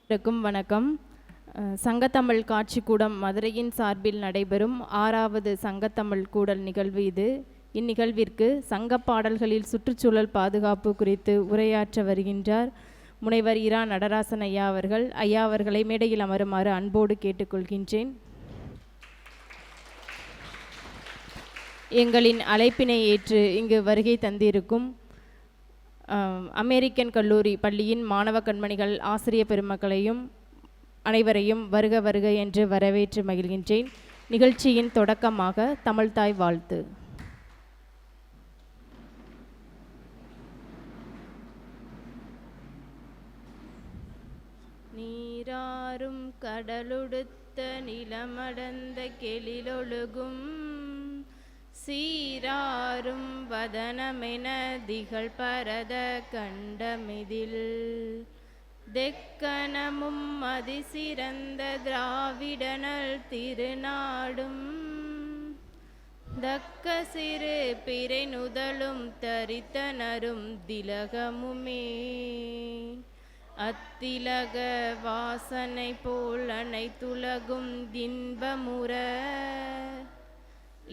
அனைவருக்கும் வணக்கம். சங்கத்தமிழ் காட்சிக்கூடம் மதுரையின் சார்பில் நடைபெறும் 6வது சங்கத்தமிழ் கூடல் நிகழ்வு இது. இந்நிகழ்விற்கு சங்க பாடல்களில் சுற்றுச்சூழல் பாதுகாப்பு குறித்து உரையாற்ற வருகின்றார் முனைவர் இரா நடராசன் ஐயா அவர்கள். ஐயா அவர்களை மேடையில் அமருமாறு அன்போடு கேட்டுக்கொள்கின்றேன். எங்களின் அழைப்பினை ஏற்று இங்கு வருகை தந்திருக்கும் அமெரிக்கன் கல்லூரி பள்ளியின் மாணவ கண்மணிகள், ஆசிரிய பெருமக்களையும் அனைவரையும் வருக வருக என்று வரவேற்று மகிழ்கின்றேன். நிகழ்ச்சியின் தொடக்கமாக தமிழ்தாய் வாழ்த்து. நீராறும் கடலுடுத்த நிலமடந்த கெளிலொழுகும் சீராரும் வதனமென திகழ் பரத கண்டமிதில் தெக்கணமும் அதிசிறந்த திராவிடனல் திருநாடும் தக்க சிறு பிறை நுதலும் தரித்தனரும் திலகமுமே அத்திலக வாசனை போல் அனைத்துலகும் இன்பமுற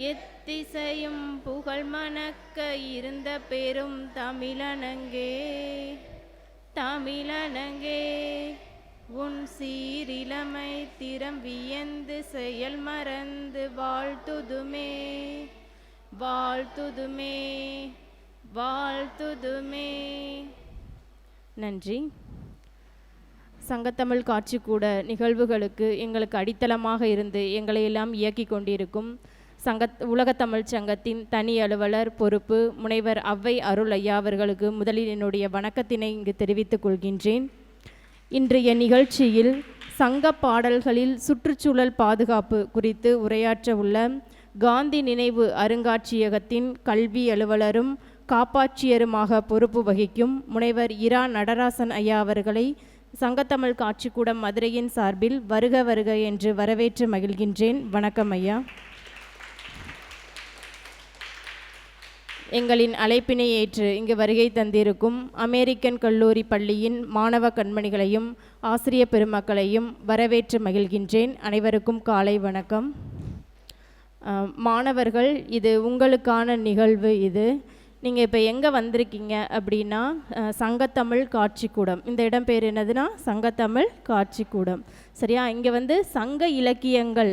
எத்திசையும் புகழ் மணக்க இருந்த பெரும் தமிழனங்கே தமிழனங்கே உன் சீரிலமை திறம் வியந்து செயல் மறந்து வாழ்த்துதுமே வாழ்த்துதுமே வாழ்த்துதுமே. நன்றி. சங்கத்தமிழ் காட்சிக்கூட நிகழ்வுகளுக்கு எங்களுக்கு அடித்தளமாக இருந்து எங்களையெல்லாம் இயக்கி கொண்டிருக்கும் உலகத்தமிழ் சங்கத்தின் தனி அலுவலர் பொறுப்பு முனைவர் அவ்வை அருள் ஐயா அவர்களுக்கு முதலில் என்னுடைய வணக்கத்தினை இங்கு தெரிவித்துக் கொள்கின்றேன். இன்றைய நிகழ்ச்சியில் சங்க பாடல்களில் சுற்றுச்சூழல் பாதுகாப்பு குறித்து உரையாற்ற உள்ள காந்தி நினைவு அருங்காட்சியகத்தின் கல்வி அலுவலரும் காப்பாட்சியருமாக பொறுப்பு வகிக்கும் முனைவர் இரா நடராசன் ஐயா அவர்களை சங்கத்தமிழ் காட்சிக்கூடம் மதுரையின் சார்பில் வருக வருக என்று வரவேற்று மகிழ்கின்றேன். வணக்கம் ஐயா. எங்களின் அழைப்பினை ஏற்று இங்கு வருகை தந்திருக்கும் அமெரிக்கன் கல்லூரி பள்ளியின் மாணவ கண்மணிகளையும் ஆசிரிய பெருமக்களையும் வரவேற்று மகிழ்கின்றேன். அனைவருக்கும் காலை வணக்கம். மாணவர்கள், இது உங்களுக்கான நிகழ்வு. இது நீங்கள் இப்போ எங்கே வந்திருக்கீங்க அப்படின்னா சங்கத்தமிழ் காட்சிக்கூடம். இந்த இடம் பேர் என்னதுன்னா சங்கத்தமிழ் காட்சிக்கூடம். சரியா? இங்கே வந்து சங்க இலக்கியங்கள்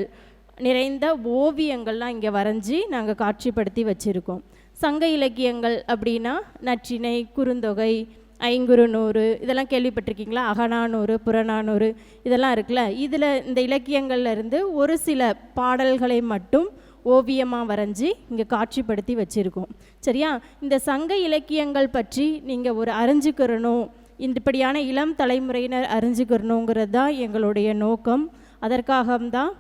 நிறைந்த ஓவியங்கள்லாம் இங்கே வரைஞ்சி நாங்கள் காட்சிப்படுத்தி வச்சுருக்கோம். சங்க இலக்கியங்கள் அப்படின்னா நற்றிணை, குறுந்தொகை, ஐங்குறுநூறு இதெல்லாம் கேள்விப்பட்டிருக்கீங்களா? அகநானூறு, புறநானூறு இதெல்லாம் இருக்குல்ல. இதில் இந்த இலக்கியங்கள்ல இருந்து ஒரு சில பாடல்களை மட்டும் ஓவியமாக வரைஞ்சி இங்கே காட்சிப்படுத்தி வச்சுருக்கோம். சரியா? இந்த சங்க இலக்கியங்கள் பற்றி நீங்கள் ஒரு அறிஞ்சுக்கிறணும், இப்படியான இளம் தலைமுறையினர் அறிஞ்சுக்கிறணுங்கிறது தான் எங்களுடைய நோக்கம். அதற்காகத்தான்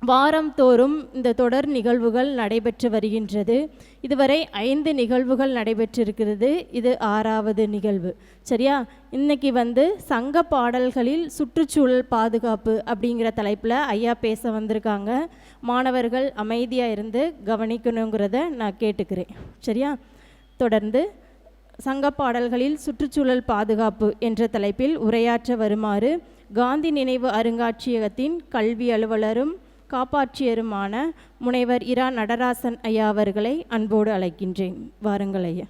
வாரம் தோறும் இந்த தொடர் நிகழ்வுகள் நடைபெற்று வருகின்றது. இதுவரை 5 நிகழ்வுகள் நடைபெற்றிருக்கிறது. இது 6வது நிகழ்வு. சரியா? இன்னைக்கு வந்து சங்க பாடல்களில் சுற்றுச்சூழல் பாதுகாப்பு அப்படிங்கிற தலைப்பில் ஐயா பேச வந்திருக்காங்க. மாணவர்கள் அமைதியாக இருந்து கவனிக்கணுங்கிறத நான் கேட்டுக்கிறேன். சரியா? தொடர்ந்து சங்க பாடல்களில் சுற்றுச்சூழல் பாதுகாப்பு என்ற தலைப்பில் உரையாற்ற வருமாறு காந்தி நினைவு அருங்காட்சியகத்தின் கல்வி அலுவலரும் காப்பாட்சியருமான முனைவர் இரா நடராசன் ஐயா அவர்களை அன்போடு அழைக்கின்றேன். வாருங்கள் ஐயா.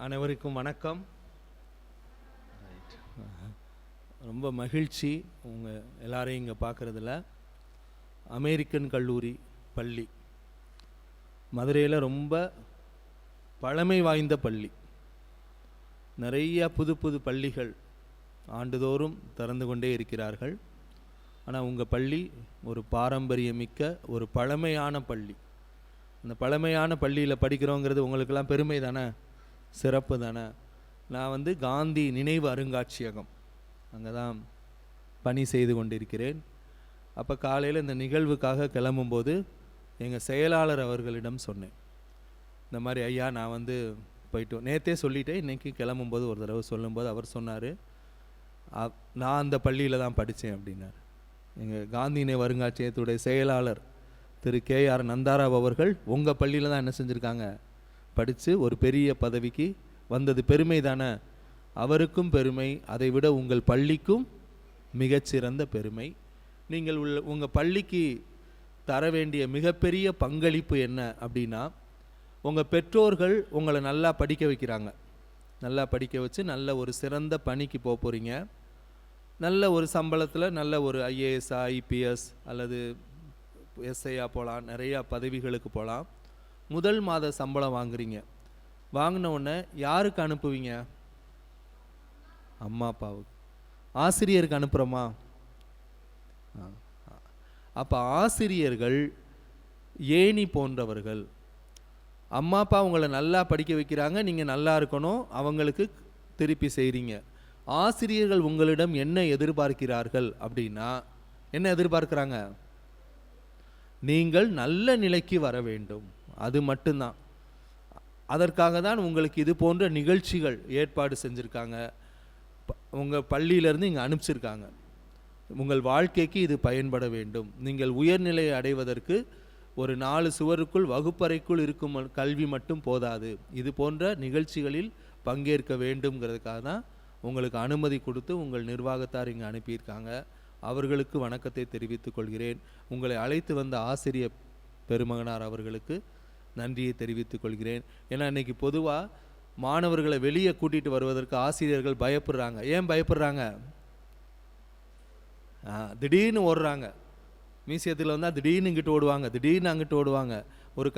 அனைவருக்கும் வணக்கம். ரொம்ப மகிழ்ச்சி உங்கள் எல்லாரையும் இங்கே பார்க்குறதுல. அமெரிக்கன் கல்லூரி பள்ளி மதுரையில் ரொம்ப பழமை வாய்ந்த பள்ளி. நிறைய புது புது பள்ளிகள் ஆண்டுதோறும் திறந்து கொண்டே இருக்கிறார்கள். ஆனால் உங்கள் பள்ளி ஒரு பாரம்பரியமிக்க ஒரு பழமையான பள்ளி. அந்த பழமையான பள்ளியில் படிக்கிறோங்கிறது உங்களுக்கெல்லாம் பெருமை தானே, சிறப்பு தானே. நான் காந்தி நினைவு அருங்காட்சியகம் அங்கே தான் பணி செய்து கொண்டிருக்கிறேன். அப்போ காலையில் இந்த நிகழ்வுக்காக கிளம்பும்போது எங்கள் செயலாளர் அவர்களிடம் சொன்னேன், இந்த மாதிரி ஐயா நான் வந்து போயிட்டு நேற்றே சொல்லிட்டேன், இன்றைக்கி கிளம்பும்போது ஒரு தடவை சொல்லும்போது அவர் சொன்னார், நான் அந்த பள்ளியில் தான் படித்தேன் அப்படின்னார். எங்கள் காந்திநேய வருங்காட்சியகத்துடைய செயலாளர் திரு KR நந்தாராவ் அவர்கள் உங்கள் பள்ளியில் தான் என்ன செஞ்சுருக்காங்க, படித்து ஒரு பெரிய பதவிக்கு வந்தது பெருமை தானே. அவருக்கும் பெருமை, அதை விட உங்கள் பள்ளிக்கும் மிகச்சிறந்த பெருமை. நீங்கள் உங்கள் பள்ளிக்கு தர வேண்டிய மிகப்பெரிய பங்களிப்பு என்ன அப்படின்னா, உங்கள் பெற்றோர்கள் உங்களை நல்லா படிக்க வைக்கிறாங்க, நல்லா படிக்க வச்சு நல்ல ஒரு சிறந்த பணிக்கு போக போகிறீங்க. நல்ல ஒரு சம்பளத்தில் நல்ல ஒரு IAS IPS அல்லது SIயா போகலாம், நிறையா பதவிகளுக்கு போகலாம். முதல் மாத சம்பளம் வாங்குறீங்க, வாங்கின உடனே யாருக்கு அனுப்புவீங்க? அம்மா அப்பாவுக்கு. ஆசிரியருக்கு அனுப்புகிறோமா? அப்போ ஆசிரியர்கள் ஏணி போன்றவர்கள். அம்மா அப்பா உங்களை நல்லா படிக்க வைக்கிறாங்க, நீங்கள் நல்லா இருக்கணும், அவங்களுக்கு திருப்பி செய்கிறீங்க. ஆசிரியர்கள் உங்களிடம் என்ன எதிர்பார்க்கிறார்கள் அப்படின்னா, என்ன எதிர்பார்க்குறாங்க? நீங்கள் நல்ல நிலைக்கு வர வேண்டும், அது மட்டும்தான். அதற்காக தான் உங்களுக்கு இது போன்ற நிகழ்ச்சிகள் ஏற்பாடு செஞ்சுருக்காங்க, உங்கள் பள்ளியிலேருந்து இங்கே அனுப்பிச்சிருக்காங்க. உங்கள் வாழ்க்கைக்கு இது பயன்பட வேண்டும். நீங்கள் உயர்நிலையை அடைவதற்கு ஒரு 4 சுவருக்குள் வகுப்பறைக்குள் இருக்கும் கல்வி மட்டும் போதாது, இது போன்ற நிகழ்ச்சிகளில் பங்கேற்க வேண்டும்ங்கிறதுக்காக தான் உங்களுக்கு அனுமதி கொடுத்து உங்கள் நிர்வாகத்தார் இங்கே அனுப்பியிருக்காங்க. அவர்களுக்கு வணக்கத்தை தெரிவித்துக் கொள்கிறேன். உங்களை அழைத்து வந்த ஆசிரியர் பெருமகனார் அவர்களுக்கு நன்றியை தெரிவித்துக் கொள்கிறேன். ஏன்னா இன்றைக்கி பொதுவாக மாணவர்களை வெளியே கூட்டிகிட்டு வருவதற்கு ஆசிரியர்கள் பயப்படுறாங்க. ஏன் பயப்படுறாங்க? திடீர்னு ஓடுறாங்க, மியூசியத்தில் வந்தால் திடீர்னு இங்கிட்டு ஓடுவாங்க, திடீர்னு அங்கிட்டு ஓடுவாங்க, ஒரு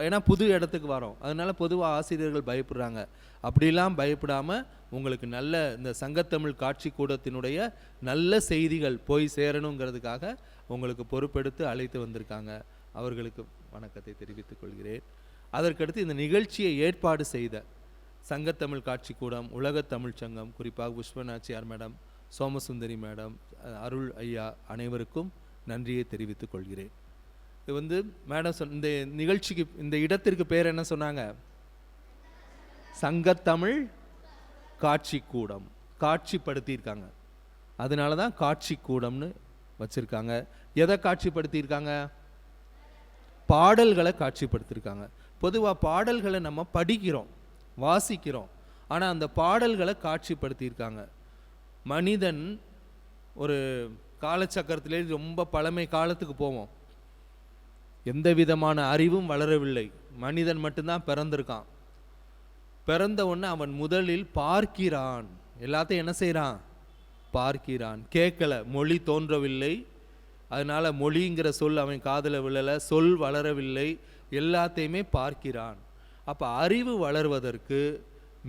ஏன்னா புது இடத்துக்கு வரோம், அதனால் பொதுவாக ஆசிரியர்கள் பயப்படுறாங்க. அப்படிலாம் பயப்படாமல் உங்களுக்கு நல்ல இந்த சங்கத்தமிழ் காட்சி கூடத்தினுடைய நல்ல செய்திகள் போய் சேரணுங்கிறதுக்காக உங்களுக்கு பொறுப்பெடுத்து அழைத்து வந்திருக்காங்க. அவர்களுக்கு வணக்கத்தை தெரிவித்துக் கொள்கிறேன். அதற்கடுத்து இந்த நிகழ்ச்சியை ஏற்பாடு செய்த சங்கத்தமிழ் காட்சி கூடம், உலகத் தமிழ் சங்கம், குறிப்பாக புஷ்பநாச்சியார் மேடம், சோமசுந்தரி மேடம், அருள் ஐயா அனைவருக்கும் நன்றியை தெரிவித்துக் கொள்கிறேன். இது வந்து மேடம் இந்த நிகழ்ச்சிக்கு இந்த இடத்திற்கு பேர் என்ன சொன்னாங்க? சங்கத்தமிழ் காட்சி கூடம். காட்சிப்படுத்தியிருக்காங்க, அதனால தான் காட்சி கூடம்னு வச்சுருக்காங்க. எதை காட்சிப்படுத்தியிருக்காங்க? பாடல்களை காட்சிப்படுத்தியிருக்காங்க. பொதுவாக பாடல்களை நம்ம படிக்கிறோம், வாசிக்கிறோம், ஆனால் அந்த பாடல்களை காட்சிப்படுத்தியிருக்காங்க. மனிதன் ஒரு காலச்சக்கரத்திலே ரொம்ப பழமை காலத்துக்கு போவோம், எந்த விதமான அறிவும் வளரவில்லை, மனிதன் மட்டும்தான் பிறந்திருக்கான். பிறந்த உடனே அவன் முதலில் பார்க்கிறான், எல்லாத்தையும் என்ன செய்கிறான்? பார்க்கிறான். கேட்கல, மொழி தோன்றவில்லை, அதனால் மொழிங்கிற சொல் அவன் காதில் விழலை, சொல் வளரவில்லை, எல்லாத்தையுமே பார்க்கிறான். அப்போ அறிவு வளர்வதற்கு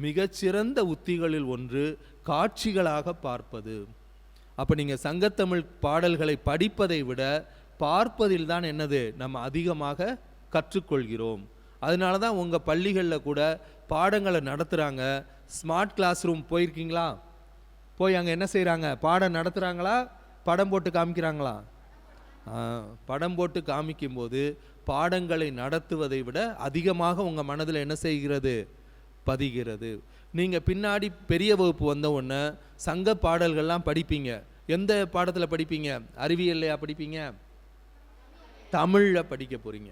மிகச்சிறந்த உத்திகளில் ஒன்று காட்சிகளாக பார்ப்பது. அப்போ நீங்கள் சங்கத்தமிழ் பாடல்களை படிப்பதை விட பார்ப்பதில் தான் என்னது நம்ம அதிகமாக கற்றுக்கொள்கிறோம். அதனால தான் உங்கள் பள்ளிகளில் கூட பாடங்களை நடத்துகிறாங்க. ஸ்மார்ட் கிளாஸ் ரூம் போயிருக்கீங்களா? போய் அங்கே என்ன செய்கிறாங்க? பாடம் நடத்துகிறாங்களா, படம் போட்டு காமிக்கிறாங்களா? படம் போட்டு காமிக்கும்போது பாடங்களை நடத்துவதை விட அதிகமாக உங்கள் மனதில் என்ன செய்கிறது? பதிகிறது. நீங்கள் பின்னாடி பெரிய வகுப்பு வந்த உடனே சங்க பாடல்கள்லாம் படிப்பீங்க. எந்த பாடத்தில் படிப்பீங்க? அறிவியல்லையா படிப்பீங்க? தமிழில் படிக்க போகிறீங்க.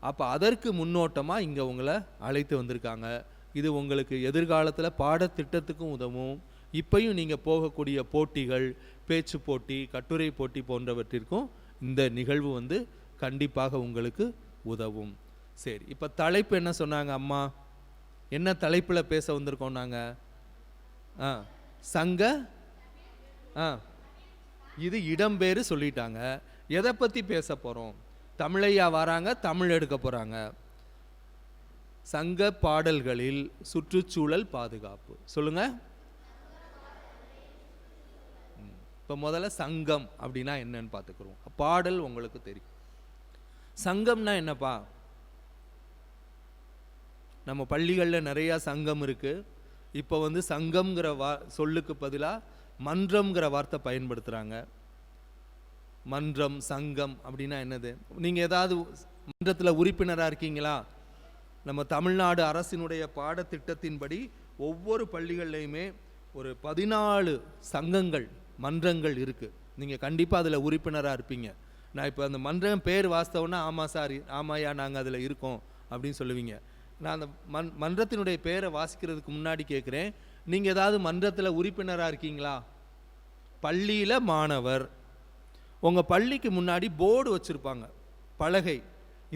அப்போ அதற்கு முன்னோட்டமாக இங்கே உங்களை அழைத்து வந்திருக்காங்க. இது உங்களுக்கு எதிர்காலத்தில் பாடத்திட்டத்துக்கும் உதவும். இப்பையும் நீங்கள் போகக்கூடிய போட்டிகள், பேச்சு போட்டி, கட்டுரை போட்டி போன்றவற்றிற்கும் இந்த நிகழ்வு வந்து கண்டிப்பாக உங்களுக்கு உதவும். சரி, இப்போ தலைப்பு என்ன சொன்னாங்க அம்மா? என்ன தலைப்பில் பேச வந்திருக்கோம் நாங்கள்? சங்க இது இடம்பெயர் சொல்லிட்டாங்க. எதை பற்றி பேச போகிறோம்? தமிழையா வராங்க, தமிழ் எடுக்க போகிறாங்க. சங்க பாடல்களில் சுற்றுச்சூழல் பாதுகாப்பு சொல்லுங்க. இப்போ முதல்ல சங்கம் அப்படின்னா என்னன்னு பார்த்துக்குறோம். பாடல் உங்களுக்கு தெரியும். சங்கம்னா என்னப்பா? நம்ம பள்ளிகளில் நிறையா சங்கம் இருக்குது. இப்போ வந்து சங்கம்ங்கிற சொல்லுக்கு பதிலாக மன்றம்ங்கிற வார்த்தை பயன்படுத்துகிறாங்க. மன்றம், சங்கம் அப்படின்னா என்னது? நீங்கள் ஏதாவது மன்றத்தில் உறுப்பினராக இருக்கீங்களா? நம்ம தமிழ்நாடு அரசினுடைய பாடத்திட்டத்தின்படி ஒவ்வொரு பள்ளிகள்லையுமே ஒரு 14 சங்கங்கள், மன்றங்கள் இருக்குது. நீங்கள் கண்டிப்பாக அதில் உறுப்பினராக இருப்பீங்க. நான் இப்போ அந்த மன்றம் பேர் வாஸ்தவன்னா ஆமாம் சார், ஆமாயா நாங்கள் அதில் இருக்கோம் அப்படின்னு சொல்லுவீங்க. நான் அந்த மன்றத்தினுடைய பேரை வாசிக்கிறதுக்கு முன்னாடி கேட்குறேன், நீங்கள் ஏதாவது மன்றத்தில் உறுப்பினராக இருக்கீங்களா? பள்ளியில் மாணவர், உங்கள் பள்ளிக்கு முன்னாடி போர்டு வச்சுருப்பாங்க, பலகை,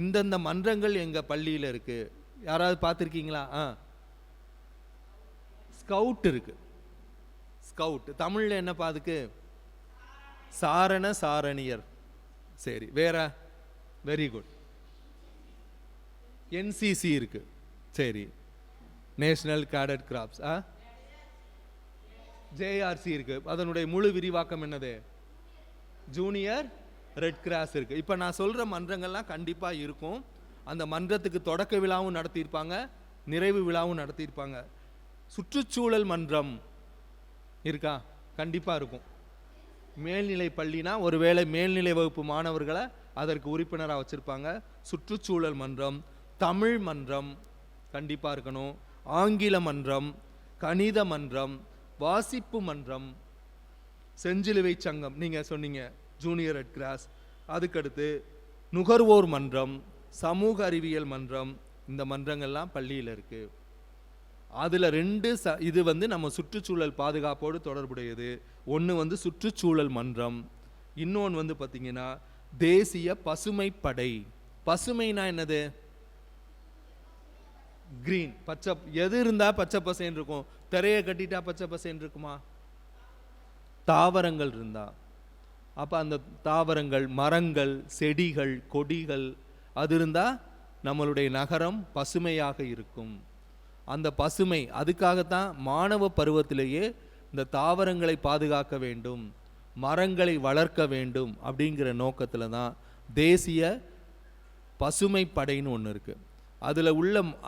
இந்தந்த மன்றங்கள் எங்கள் பள்ளியில் இருக்குது. யாராவது பார்த்துருக்கீங்களா? ஸ்கவுட் இருக்குது. ஸ்கவுட் தமிழில் என்னப்பா அதுக்கு? சாரண சாரணியர். சரி, வேற? Very good. என்சிசி இருக்கு. சரி, நேஷனல் கேடட் கிராப்ஸ். ஜேஆர்சி இருக்கு. அதனுடைய முழு விரிவாக்கம் என்னது? ஜூனியர் ரெட் கிராஸ் இருக்கு. இப்போ நான் சொல்ற மன்றங்கள்லாம் கண்டிப்பாக இருக்கும். அந்த மன்றத்துக்கு தொடக்க விழாவும் நடத்தியிருப்பாங்க, நிறைவு விழாவும் நடத்தியிருப்பாங்க. சுற்றுச்சூழல் மன்றம் இருக்கா? கண்டிப்பாக இருக்கும். மேல்நிலை பள்ளினா ஒருவேளை மேல்நிலை வகுப்பு மாணவர்களை அதற்கு உறுப்பினராக வச்சுருப்பாங்க. சுற்றுச்சூழல் மன்றம், தமிழ் மன்றம் கண்டிப்பாக இருக்கணும், ஆங்கில மன்றம், கணித மன்றம், வாசிப்பு மன்றம், செஞ்சிலுவை சங்கம் நீங்கள் சொன்னீங்க, ஜூனியர் ரெட் கிராஸ். அதுக்கடுத்து நுகர்வோர் மன்றம், சமூக அறிவியல் மன்றம். இந்த மன்றங்கள்லாம் பள்ளியில் இருக்குது. அதில் 2 இது நம்ம சுற்றுச்சூழல் பாதுகாப்போடு தொடர்புடையது. ஒன்று சுற்றுச்சூழல் மன்றம், இன்னொன்று பார்த்தீங்கன்னா தேசிய பசுமை படை. பசுமைனா என்னது? கிரீன், பச்சை. எது இருந்தால் பச்சை பசேன்னு இருக்கும்? திரையை கட்டிட்டா பச்சை பசேன்னு இருக்குமா? தாவரங்கள் இருந்தா. அப்போ அந்த தாவரங்கள், மரங்கள், செடிகள், கொடிகள் அது இருந்தால் நம்மளுடைய நகரம் பசுமையாக இருக்கும். அந்த பசுமை, அதுக்காகத்தான் மாணவ பருவத்திலேயே இந்த தாவரங்களை பாதுகாக்க வேண்டும், மரங்களை வளர்க்க வேண்டும் அப்படிங்கிற நோக்கத்தில் தான் தேசிய பசுமை படைன்னு ஒன்று இருக்குது.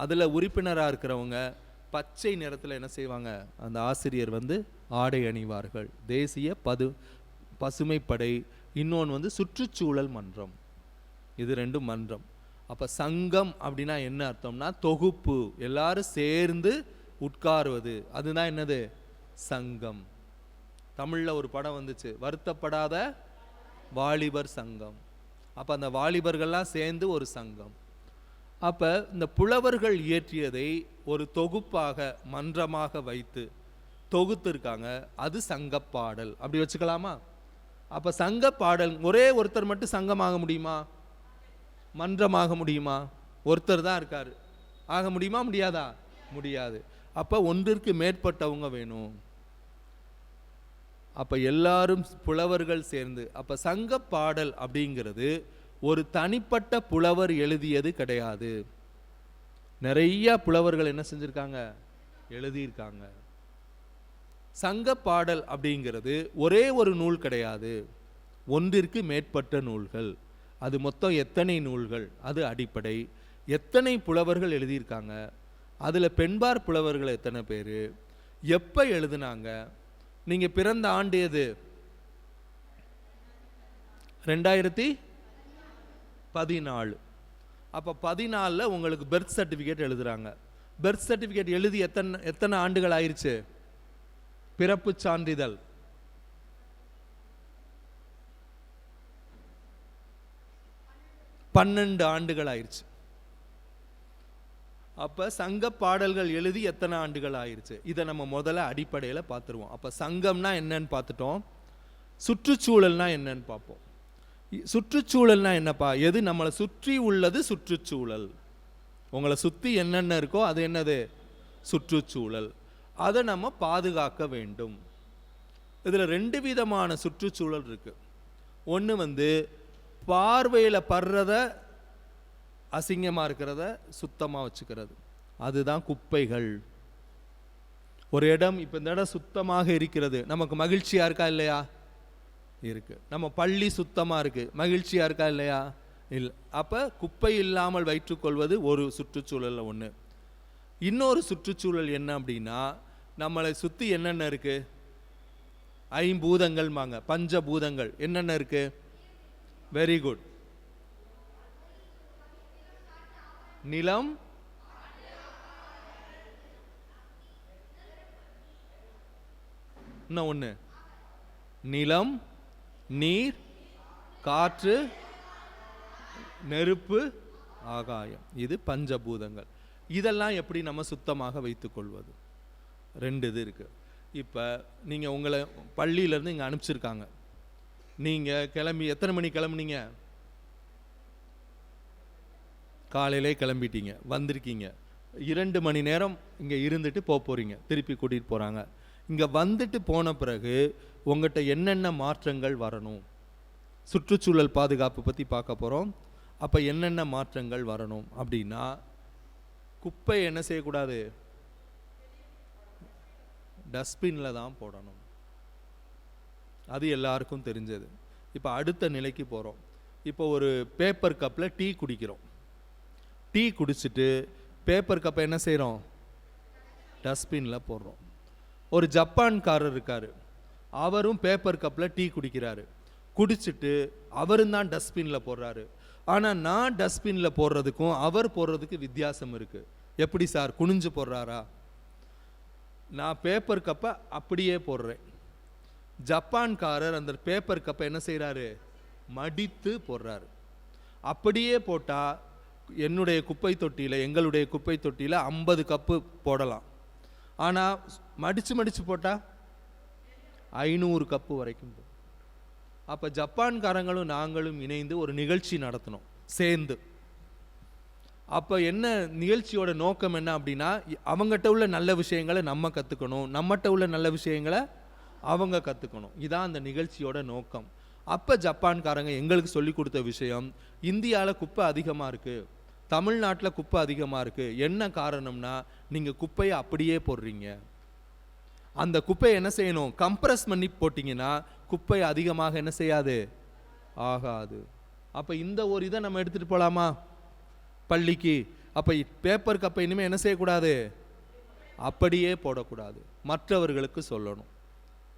அதில் உறுப்பினராக இருக்கிறவங்க பச்சை நிறத்தில் என்ன செய்வாங்க? அந்த ஆசிரியர் ஆடை அணிவார்கள். தேசிய பசுமை படை. இன்னொன்று சுற்றுச்சூழல் மன்றம். இது 2 மன்றம். அப்போ சங்கம் அப்படின்னா என்ன அர்த்தம்னா தொகுப்பு, எல்லாரும் சேர்ந்து உட்காருவது. அதுதான் என்னது? சங்கம். தமிழில் ஒரு படம் வந்துச்சு, வருத்தப்படாத வாலிபர் சங்கம். அப்போ அந்த வாலிபர்கள்லாம் சேர்ந்து ஒரு சங்கம். அப்போ இந்த புலவர்கள் இயற்றியதை ஒரு தொகுப்பாக, மன்றமாக வைத்து தொகுத்திருக்காங்க. அது சங்கப்பாடல். அப்படி வச்சுக்கலாமா? அப்போ சங்கப்பாடல், ஒரே ஒருத்தர் மட்டும் சங்கமாக முடியுமா? மன்றமாக முடியுமா? ஒருத்தர் தான் இருக்காரு. ஆக முடியுமா? முடியாதா? முடியாது. அப்போ ஒன்றிற்கு மேற்பட்டவங்க வேணும். அப்போ எல்லாரும் புலவர்கள் சேர்ந்து. அப்போ சங்க பாடல் அப்படிங்கிறது ஒரு தனிப்பட்ட புலவர் எழுதியது கிடையாது. நிறைய புலவர்கள் என்ன செஞ்சிருக்காங்க? எழுதியிருக்காங்க. சங்க பாடல் அப்படிங்கிறது ஒரே ஒரு நூல் கிடையாது, ஒன்றிற்கு மேற்பட்ட நூல்கள். அது மொத்தம் எத்தனை நூல்கள், அது அடிப்படை. எத்தனை புலவர்கள் எழுதியிருக்காங்க, அதில் பெண்பார் புலவர்கள் எத்தனை பேர், எப்போ எழுதுனாங்க, நீங்கள் பிறந்த ஆண்டு எது? 2014. அப்போ 14 உங்களுக்கு பெர்த் சர்டிஃபிகேட் எழுதுறாங்க. பெர்த் சர்டிஃபிகேட் எழுதி எத்தனை ஆண்டுகள் ஆயிடுச்சு? பிறப்பு சான்றிதழ் 12 ஆண்டுகள் ஆயிடுச்சு. அப்ப சங்க பாடல்கள் எழுதி எத்தனை ஆண்டுகள் ஆயிடுச்சு? இதை நம்ம முதல்ல அடிப்படையில் பார்த்துருவோம். அப்ப சங்கம்னா என்னன்னு பார்த்துட்டோம். சுற்றுச்சூழல்னா என்னன்னு பார்ப்போம். சுற்றுச்சூழல்னா என்னப்பா? எது நம்மளை சுற்றி உள்ளது சுற்றுச்சூழல். உங்களை சுற்றி என்னென்ன இருக்கோ அது என்னது? சுற்றுச்சூழல். அதை நம்ம பாதுகாக்க வேண்டும். இதில் 2 விதமான சுற்றுச்சூழல் இருக்கு. ஒன்று பார்வையில் படுறத, அசிங்கமாக இருக்கிறத சுத்தமாக வச்சுக்கிறது, அதுதான் குப்பைகள். ஒரு இடம், இப்போ இந்த இடம் சுத்தமாக இருக்கிறது, நமக்கு மகிழ்ச்சியாக இருக்கா இல்லையா? இருக்கு. நம்ம பள்ளி சுத்தமாக இருக்கு, மகிழ்ச்சியாக இருக்கா இல்லையா? இல்லை. அப்போ குப்பை இல்லாமல் வைத்துக்கொள்வது ஒரு சுற்றுச்சூழலில் ஒன்று. இன்னொரு சுற்றுச்சூழல் என்ன அப்படின்னா, நம்மளை சுற்றி என்னென்ன இருக்கு? 5 பூதங்கள், பஞ்சபூதங்கள் என்னென்ன இருக்கு? Very good. நிலம், இன்னும் ஒன்று, நிலம், நீர், காற்று, நெருப்பு, ஆகாயம். இது பஞ்சபூதங்கள். இதெல்லாம் எப்படி நம்ம சுத்தமாக வைத்துக்கொள்வது? 2 இது இருக்குது. இப்போ நீங்கள் உங்களை பள்ளியிலேருந்து இங்கே அனுப்பிச்சிருக்காங்க. நீங்கள் கிளம்பி எத்தனை மணி கிளம்புனீங்க? காலையிலே கிளம்பிட்டீங்க, வந்திருக்கீங்க. 2 மணி நேரம் இங்கே இருந்துட்டு போகிறீங்க, திருப்பி கூட்டிகிட்டு போகிறாங்க. இங்கே வந்துட்டு போன பிறகு உங்கள்கிட்ட என்னென்ன மாற்றங்கள் வரணும்? சுற்றுச்சூழல் பாதுகாப்பு பற்றி பார்க்க போகிறோம். அப்போ என்னென்ன மாற்றங்கள் வரணும் அப்படின்னா, குப்பை என்ன செய்யக்கூடாது? டஸ்ட்பினில் தான் போடணும். அது எல்லாருக்கும் தெரிஞ்சது. இப்போ அடுத்த நிலைக்கு போகிறோம். இப்போ ஒரு பேப்பர் கப்பில் டீ குடிக்கிறோம். டீ குடிச்சிட்டு பேப்பர் கப்பை என்ன செய்கிறோம்? டஸ்ட்பினில் போடுறோம். ஒரு ஜப்பான்காரர் இருக்கார், அவரும் பேப்பர் கப்பில் டீ குடிக்கிறாரு. குடிச்சிட்டு அவரும் தான் டஸ்ட்பினில் போடுறாரு. ஆனால் நான் டஸ்ட்பினில் போடுறதுக்கும் அவர் போடுறதுக்கு வித்தியாசம் இருக்குது. எப்படி சார்? குனிஞ்சு போடுறாரா? நான் பேப்பர் கப்பை அப்படியே போடுறேன். ஜப்பான்காரர் அந்த பேப்பர் கப்பை என்ன செய்கிறாரு? மடித்து போடுறாரு. அப்படியே போட்டால் என்னுடைய குப்பை தொட்டியில், எங்களுடைய குப்பை தொட்டியில் 50 கப்பு போடலாம். ஆனால் மடித்து போட்டால் 500 கப்பு வரைக்கும். அப்போ ஜப்பான்காரங்களும் நாங்களும் இணைந்து ஒரு நிகழ்ச்சி நடத்தினோம் சேர்ந்து. அப்போ என்ன நிகழ்ச்சியோட நோக்கம் என்ன அப்படின்னா, அவங்ககிட்ட உள்ள நல்ல விஷயங்களை நம்ம கற்றுக்கணும், நம்மகிட்ட உள்ள நல்ல விஷயங்களை அவங்க கற்றுக்கணும். இதான் அந்த நிகழ்ச்சியோட நோக்கம். அப்போ ஜப்பான்காரங்க எங்களுக்கு சொல்லி கொடுத்த விஷயம், இந்தியாவில் குப்பை அதிகமாக இருக்குது, தமிழ்நாட்டில் குப்பை அதிகமாக இருக்குது. என்ன காரணம்னா, நீங்கள் குப்பையை அப்படியே போடுறீங்க. அந்த குப்பையை என்ன செய்யணும்? கம்ப்ரஸ் பண்ணி போட்டிங்கன்னா குப்பை அதிகமாக என்ன செய்யாது? ஆகாது. அப்போ இந்த ஒரு இதை நம்ம எடுத்துகிட்டு போகலாமா பள்ளிக்கு? அப்போ பேப்பர் கப்பை இனிமேல் என்ன செய்யக்கூடாது? அப்படியே போடக்கூடாது, மற்றவர்களுக்கு சொல்லணும்.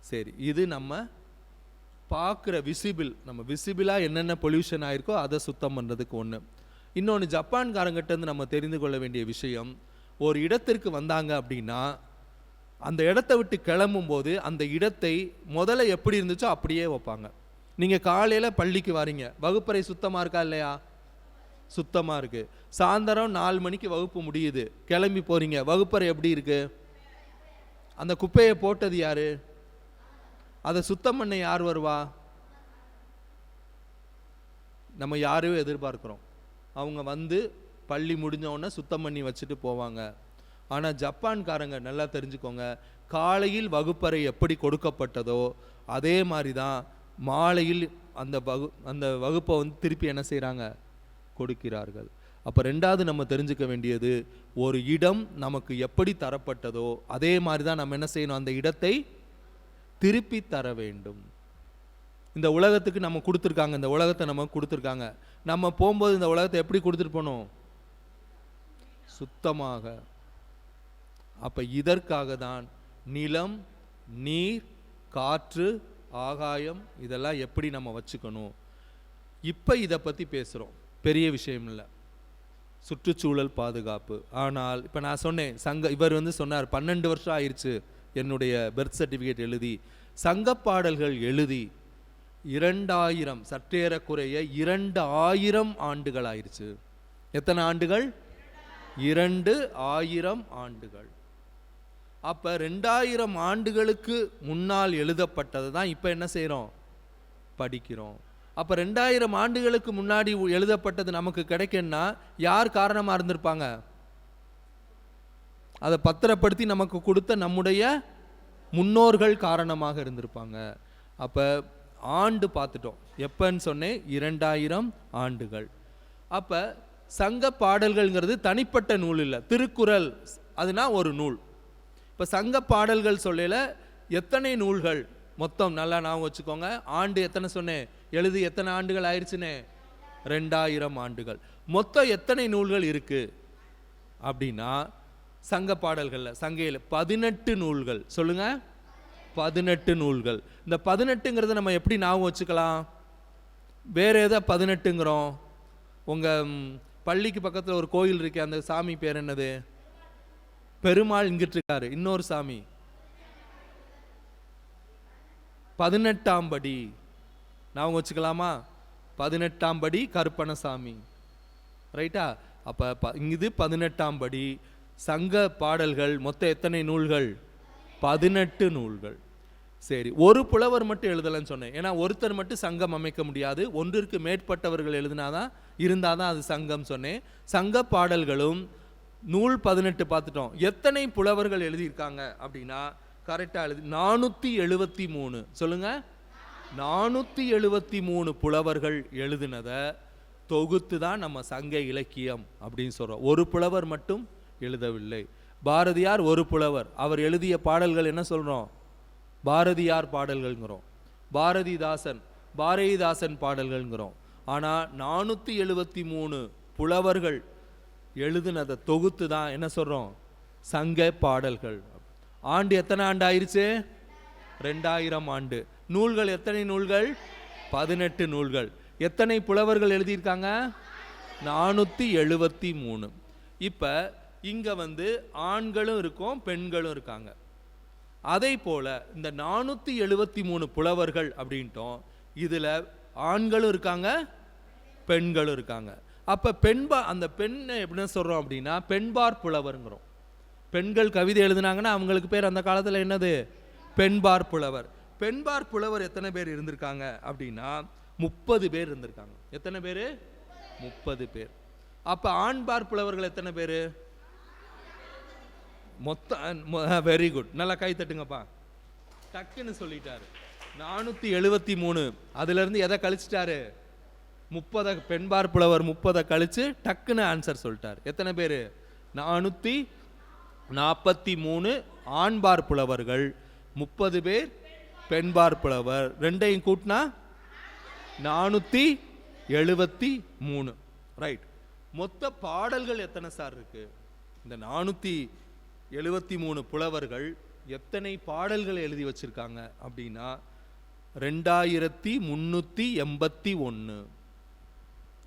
சரி, இது நம்ம பார்க்குற விசிபிள். நம்ம விசிபிளாக என்னென்ன பொல்யூஷன் ஆயிருக்கோ அதை சுத்தம் பண்ணுறதுக்கு ஒன்று. இன்னொன்று, ஜப்பான்காரங்கிட்டேருந்து நம்ம தெரிந்து கொள்ள வேண்டிய விஷயம், ஒரு இடத்திற்கு வந்தாங்க அப்படின்னா அந்த இடத்த விட்டு கிளம்பும்போது அந்த இடத்தை முதல்ல எப்படி இருந்துச்சோ அப்படியே வைப்பாங்க. நீங்கள் காலையில் பள்ளிக்கு வாரீங்க, வகுப்பறை சுத்தமாக இருக்கா இல்லையா? சுத்தமாக இருக்குது. சாயந்தரம் 4 மணிக்கு வகுப்பு முடியுது, கிளம்பி போகிறீங்க, வகுப்பறை எப்படி இருக்குது? அந்த குப்பையை போட்டது யார்? அதை சுத்தம் பண்ண யார் வருவா? நம்ம யாரையும் எதிர்பார்க்குறோம். அவங்க வந்து பள்ளி முடிஞ்ச சுத்தம் பண்ணி வச்சுட்டு போவாங்க. ஆனால் ஜப்பான்காரங்க நல்லா தெரிஞ்சுக்கோங்க, காலையில் வகுப்பறை எப்படி கொடுக்கப்பட்டதோ அதே மாதிரி தான் மாலையில் அந்த வகுப்பை வந்து திருப்பி என்ன செய்கிறாங்க? கொடுக்கிறார்கள். அப்போ 2வது நம்ம தெரிஞ்சுக்க வேண்டியது, ஒரு இடம் நமக்கு எப்படி தரப்பட்டதோ அதே மாதிரி தான் நம்ம என்ன செய்யணும்? அந்த இடத்தை திருப்பி தர வேண்டும். இந்த உலகத்துக்கு நம்ம கொடுத்துருக்காங்க, இந்த உலகத்தை நம்ம கொடுத்துருக்காங்க. நம்ம போகும்போது இந்த உலகத்தை எப்படி கொடுத்துட்டு போகணும்? சுத்தமாக. அப்போ இதற்காக தான் நிலம், நீர், காற்று, ஆகாயம் இதெல்லாம் எப்படி நம்ம வச்சுக்கணும். இப்போ இதை பற்றி பேசுகிறோம், பெரிய விஷயம் இல்லை, சுற்றுச்சூழல் பாதுகாப்பு. ஆனால் இப்போ நான் சொன்னேன், இவர் வந்து சொன்னார் 12 வருஷம் ஆயிடுச்சு என்னுடைய பர்த் சர்டிஃபிகேட் எழுதி. சங்கப்பாடல்கள் எழுதி 2000 சற்றேறக்குறைய 2000 ஆண்டுகள் ஆயிடுச்சு. எத்தனை ஆண்டுகள்? 2000 ஆண்டுகள். அப்போ 2000 ஆண்டுகளுக்கு முன்னால் எழுதப்பட்டது தான் இப்போ என்ன செய்கிறோம்? படிக்கிறோம். அப்போ 2000 ஆண்டுகளுக்கு முன்னாடி எழுதப்பட்டது நமக்கு கிடைக்குன்னா யார் காரணமாக இருந்திருப்பாங்க? அதை பத்திரப்படுத்தி நமக்கு கொடுத்த நம்முடைய முன்னோர்கள் காரணமாக இருந்திருப்பாங்க. அப்போ ஆண்டு பார்த்துட்டோம், எப்பன்னு சொன்னேன் 2000 ஆண்டுகள். அப்போ சங்க பாடல்கள்ங்கிறது தனிப்பட்ட நூல் இல்லை, திருக்குறள் அதுனா ஒரு நூல். இப்போ சங்க பாடல்கள் சொல்லல எத்தனை நூல்கள் மொத்தம் நல்லா ஞாபகம் வச்சுக்கோங்க. ஆண்டு எத்தனை சொன்னேன்? எழுதி எத்தனை ஆண்டுகள் ஆயிடுச்சுன்னு? 2000 ஆண்டுகள். மொத்தம் எத்தனை நூல்கள் இருக்கு அப்படின்னா சங்க பாடல்களில் சங்கையில் 18 நூல்கள். சொல்லுங்க, 18 நூல்கள். இந்த 18ங்கிறத நம்ம எப்படி ஞாபகம் வச்சுக்கலாம்? வேற எதை 18ங்கிறோம்? உங்கள் பள்ளிக்கு பக்கத்தில் ஒரு கோயில் இருக்கே, அந்த சாமி பேர் என்னது? பெருமாள் இங்கிட்டு இருக்காரு. இன்னொரு சாமி 18ஆம் படி, நான் வச்சுக்கலாமா? 18ஆம் படி கருப்பணசாமி, ரைட்டா? அப்போ இது 18ஆம் படி. சங்க பாடல்கள் மொத்தம் எத்தனை நூல்கள்? 18 நூல்கள். சரி, ஒரு புலவர் மட்டும் எழுதலன்னு சொன்னேன். ஏன்னா ஒருத்தர் மட்டும் சங்கம் அமைக்க முடியாது, ஒன்றிற்கு மேற்பட்டவர்கள் எழுதினாதான் இருந்தாதான் அது சங்கம் சொன்னேன். சங்க பாடல்களும் நூல் 18 பார்த்துட்டோம். எத்தனை புலவர்கள் எழுதியிருக்காங்க அப்படின்னா கரெக்டாக எழுதி 473. சொல்லுங்க, 473 புலவர்கள் எழுதினதை தொகுத்து தான் நம்ம சங்க இலக்கியம் அப்படின்னு சொல்கிறோம். ஒரு புலவர் மட்டும் எழுதவில்லை. பாரதியார் ஒரு புலவர், அவர் எழுதிய பாடல்கள் என்ன சொல்கிறோம்? பாரதியார் பாடல்கள்ங்கிறோம். பாரதிதாசன் பாடல்கள்ங்கிறோம். ஆனால் 473 புலவர்கள் எழுதினதை தொகுத்து தான் என்ன சொல்கிறோம்? சங்க பாடல்கள். ஆண்டு எத்தனை ஆண்டு ஆயிடுச்சு? 2000 ஆண்டு. நூல்கள் எத்தனை நூல்கள்? 18 நூல்கள். எத்தனை புலவர்கள் எழுதியிருக்காங்க? 473. இப்போ இங்கே ஆண்களும் இருக்கும், பெண்களும் இருக்காங்க. அதே போல் இந்த 473 புலவர்கள் அப்படின்ட்டோம். இதில் ஆண்களும் இருக்காங்க, பெண்களும் இருக்காங்க. அப்போ அந்த பெண்ணை எப்படின்னு சொல்கிறோம் அப்படின்னா பெண்பார் புலவருங்கிறோம். பெண்கள் கவிதை எழுதுனாங்கன்னா அவங்களுக்கு பேர் அந்த காலத்தில் என்னது? பெண்பார் புலவர். பெண்பார் புலவர் எத்தனை பேர் இருந்திருக்காங்க அப்படின்னா 30 பேர் இருந்திருக்காங்க. எத்தனை பேர்? 30 பேர். அப்போ ஆண்பார் புலவர்கள் எத்தனை பேர்? மொத்தம் வெரி குட், நல்லா கை தட்டுங்கப்பா. டக்குன்னு சொல்லிட்டாரு. 473 அதுலேருந்து எதை கழிச்சிட்டாரு? 30 பெண்பார் புலவர் 30 கழிச்சு டக்குன்னு ஆன்சர் சொல்லிட்டார். எத்தனை பேர்? 443 ஆண்பார் புலவர்கள், 30 பேர் பெண்பார் புலவர். ரெண்டையும் கூட்டினா 473. ரைட். மொத்த பாடல்கள் எத்தனை சார் இருக்கு? இந்த 473 புலவர்கள் எத்தனை பாடல்கள் எழுதி வச்சிருக்காங்க அப்படின்னா 2381.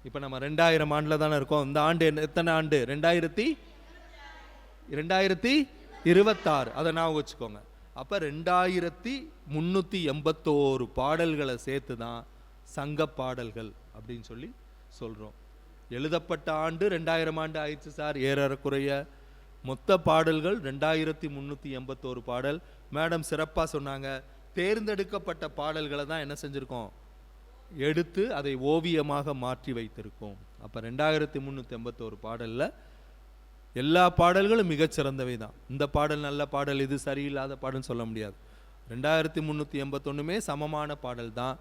இப்போ நம்ம 2000 ஆண்டில் தானே இருக்கோம். இந்த ஆண்டு எத்தனை ஆண்டு? 2026. அதை நான் வச்சுக்கோங்க. அப்போ 2381 பாடல்களை சேர்த்து தான் சங்க பாடல்கள் அப்படின்னு சொல்லி சொல்கிறோம். எழுதப்பட்ட ஆண்டு 2000 ஆண்டு ஆயிடுச்சு சார் ஏறக்குறைய. மொத்த பாடல்கள் 2381 பாடல். மேடம் சிறப்பாக சொன்னாங்க. தேர்ந்தெடுக்கப்பட்ட பாடல்களை தான் என்ன செஞ்சுருக்கோம்? எடுத்து அதை ஓவியமாக மாற்றி வைத்திருக்கோம். அப்போ 2381 பாடலில் எல்லா பாடல்களும் மிகச்சிறந்தவை தான். இந்த பாடல் நல்ல பாடல், இது சரியில்லாத பாடல்னு சொல்ல முடியாது. 2381மே சமமான பாடல் தான்.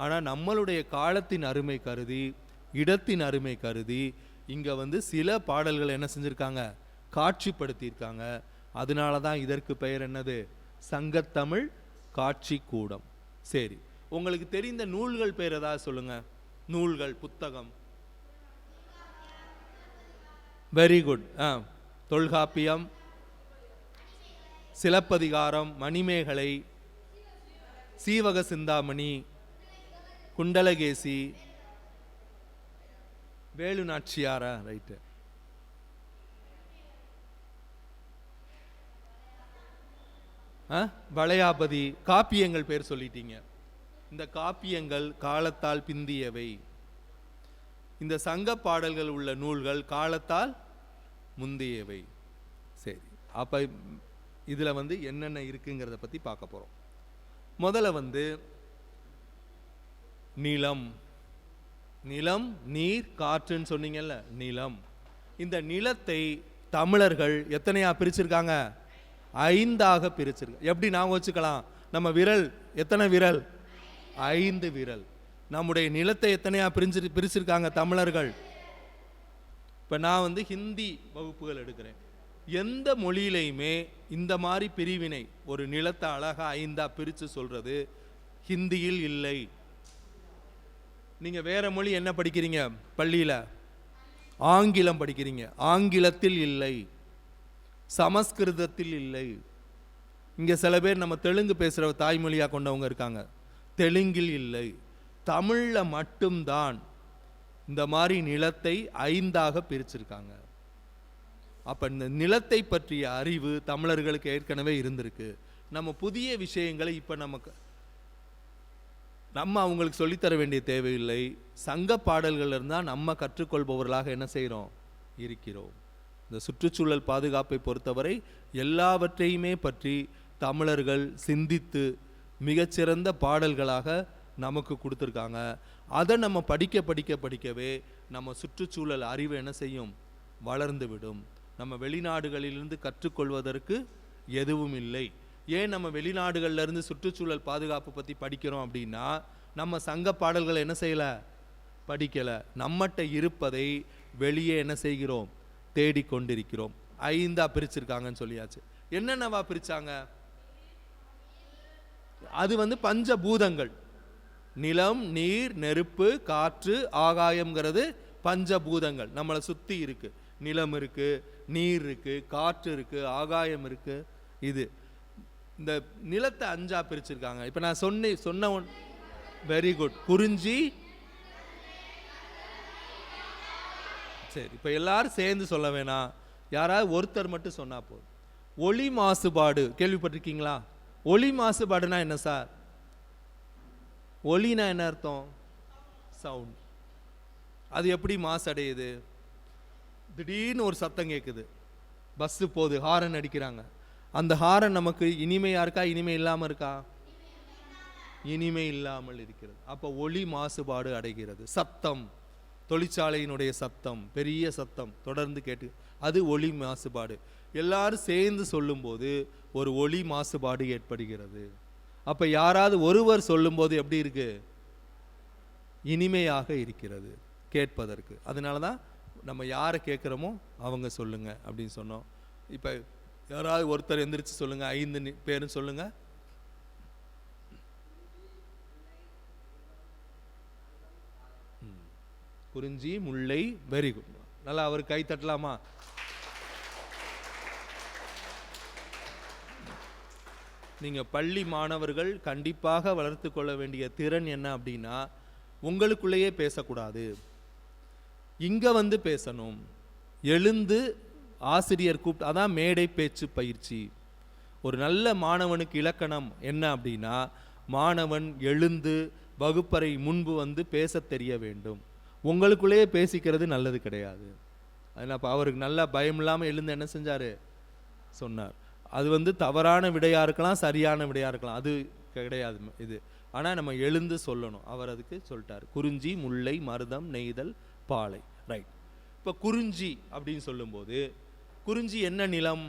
ஆனால் நம்மளுடைய காலத்தின் அருமை கருதி, இடத்தின் அருமை கருதி இங்கே சில பாடல்களை என்ன செஞ்சுருக்காங்க? காட்சிப்படுத்தியிருக்காங்க. அதனால தான் இதற்கு பெயர் என்னது? சங்கத்தமிழ் காட்சி கூடம். சரி, உங்களுக்கு தெரிந்த நூல்கள் பேர் ஏதாவது சொல்லுங்க. நூல்கள், புத்தகம். Very good. தொல்காப்பியம், சிலப்பதிகாரம், மணிமேகலை, சீவக சிந்தாமணி, குண்டலகேசி, வேலு நாச்சியாரா? ரைட்டு. வளையாபதி. காப்பியங்கள் பேர் சொல்லிட்டீங்க. இந்த காப்பியங்கள் காலத்தால் பிந்தியவை. இந்த சங்க பாடல்கள் உள்ள நூல்கள் காலத்தால் முந்தியவை. சரி, அப்போ இதில் என்னென்ன இருக்குங்கிறத பற்றி பார்க்க போகிறோம். முதல்ல நிலம். நிலம், நீர், காற்றுன்னு சொன்னீங்கல்ல, நிலம். இந்த நிலத்தை தமிழர்கள் எத்தனையா பிரிச்சிருக்காங்க? 5ஆக பிரிச்சிருக்காங்க. எப்படி நாங்கள் வச்சுக்கலாம்? நம்ம விரல் எத்தனை விரல்? 5 விரல். நம்முடைய நிலத்தை எத்தனையா பிரிச்சிருக்காங்க தமிழர்கள்? இப்போ நான் ஹிந்தி வகுப்புகள் எடுக்கிறேன். எந்த மொழியிலையுமே இந்த மாதிரி பிரிவினை, ஒரு நிலத்தை அழகா 5ஆ பிரித்து சொல்றது ஹிந்தியில் இல்லை. நீங்கள் வேற மொழி என்ன படிக்கிறீங்க பள்ளியில்? ஆங்கிலம் படிக்கிறீங்க. ஆங்கிலத்தில் இல்லை, சமஸ்கிருதத்தில் இல்லை. இங்கே சில பேர் நம்ம தெலுங்கு பேசுகிற தாய்மொழியாக கொண்டவங்க இருக்காங்க, தெலுங்கில் இல்லை. தமிழில் மட்டும்தான் இந்த மாதிரி நிலத்தை 5ஆக பிரிச்சிருக்காங்க. அப்போ இந்த நிலத்தை பற்றிய அறிவு தமிழர்களுக்கு ஏற்கனவே இருந்திருக்கு. நம்ம புதிய விஷயங்களை இப்போ நம்ம அவங்களுக்கு சொல்லித்தர வேண்டிய தேவையில்லை. சங்க பாடல்கள் இருந்தால் நம்ம கற்றுக்கொள்பவர்களாக என்ன செய்கிறோம் இருக்கிறோம். இந்த சுற்றுச்சூழல் பாதுகாப்பை பொறுத்தவரை எல்லாவற்றையுமே பற்றி தமிழர்கள் சிந்தித்து மிகச்சிறந்த பாடல்களாக நமக்கு கொடுத்துருக்காங்க. அதை நம்ம படிக்கவே நம்ம சுற்றுச்சூழல் அறிவு என்ன செய்யும், வளர்ந்து விடும். நம்ம வெளிநாடுகளிலிருந்து கற்றுக்கொள்வதற்கு எதுவும் இல்லை. ஏன் நம்ம வெளிநாடுகள்லேருந்து சுற்றுச்சூழல் பாதுகாப்பு பற்றி படிக்கிறோம் அப்படின்னா, நம்ம சங்க பாடல்களை என்ன செய்யலை, படிக்கலை. நம்மகிட்ட இருப்பதை வெளியே என்ன செய்கிறோம், தேடிக்கொண்டிருக்கிறோம். 5ஆ பிரிச்சிருக்காங்கன்னு சொல்லியாச்சு. என்னென்னவா பிரிச்சாங்க? அது பஞ்சபூதங்கள். நிலம், நீர், நெருப்பு, காற்று, ஆகாயம்ங்கிறது பஞ்சபூதங்கள். நம்மளை சுற்றி இருக்கு. நிலம் இருக்கு, நீர் இருக்கு, காற்று இருக்கு, ஆகாயம் இருக்கு. இது இந்த நிலத்தை 5ஆ பிரிச்சிருக்காங்க. இப்போ நான் சொன்ன வெரி குட். குறிஞ்சி. சரி, இப்போ எல்லாரும் சேர்ந்து சொல்ல வேணாம், யாராவது ஒருத்தர் மட்டும் சொன்னா போதும். ஒலி மாசுபாடு கேள்விப்பட்டிருக்கீங்களா? ஒலி மாசுபாடுனா என்ன சார்? ஒலினா என்ன அர்த்தம்? சவுண்ட். அது எப்படி மாசடையுது? திடீர்னு ஒரு சத்தம் கேட்குது, பஸ்ஸு போகுது, ஹாரன் அடிக்கிறாங்க. அந்த ஹாரன் நமக்கு இனிமையா இருக்கா, இனிமை இல்லாமல் இருக்கா? இனிமை இல்லாமல் இருக்கிறது. அப்போ ஒலி மாசுபாடு அடைகிறது. சத்தம், தொழிற்சாலையினுடைய சத்தம், பெரிய சத்தம் தொடர்ந்து கேட்டு, அது ஒலி மாசுபாடு. எல்லாரும் சேர்ந்து சொல்லும்போது ஒரு ஒலி மாசுபாடு ஏற்படுகிறது. அப்போ யாராவது ஒருவர் சொல்லும்போது எப்படி இருக்கு? இனிமையாக இருக்கிறது கேட்பதற்கு. அதனால தான் நம்ம யாரை கேட்குறோமோ அவங்க சொல்லுங்க அப்படின்னு சொன்னோம். இப்போ யாராவது ஒருத்தர் எந்திரிச்சு சொல்லுங்க, 5 பேரும் சொல்லுங்க. குறிஞ்சி, முல்லை. Very good. நல்லா அவர் கை தட்டலாமா? நீங்கள் பள்ளி மாணவர்கள் கண்டிப்பாக வளர்த்து கொள்ள வேண்டிய திறன் என்ன அப்படின்னா, உங்களுக்குள்ளேயே பேசக்கூடாது, இங்கே பேசணும். எழுந்து ஆசிரியர் கூப்பிட்டு, அதான் மேடை பேச்சு பயிற்சி. ஒரு நல்ல மாணவனுக்கு இலக்கணம் என்ன அப்படின்னா, மாணவன் எழுந்து வகுப்பறை முன்பு பேச தெரிய வேண்டும். உங்களுக்குள்ளேயே பேசிக்கிறது நல்லது கிடையாது. அதனால் இப்போ அவருக்கு நல்லா பயம் இல்லாமல் எழுந்து என்ன செஞ்சார், சொன்னார். அது தவறான விடையாக இருக்கலாம், சரியான விடையாக இருக்கலாம், அது கிடையாது இது. ஆனால் நம்ம எழுந்து சொல்லணும். அவர் அதுக்கு சொல்லிட்டார். குறிஞ்சி, முல்லை, மருதம், நெய்தல், பாலை. ரைட். இப்போ குறிஞ்சி அப்படின்னு சொல்லும்போது, குறிஞ்சி என்ன நிலம்?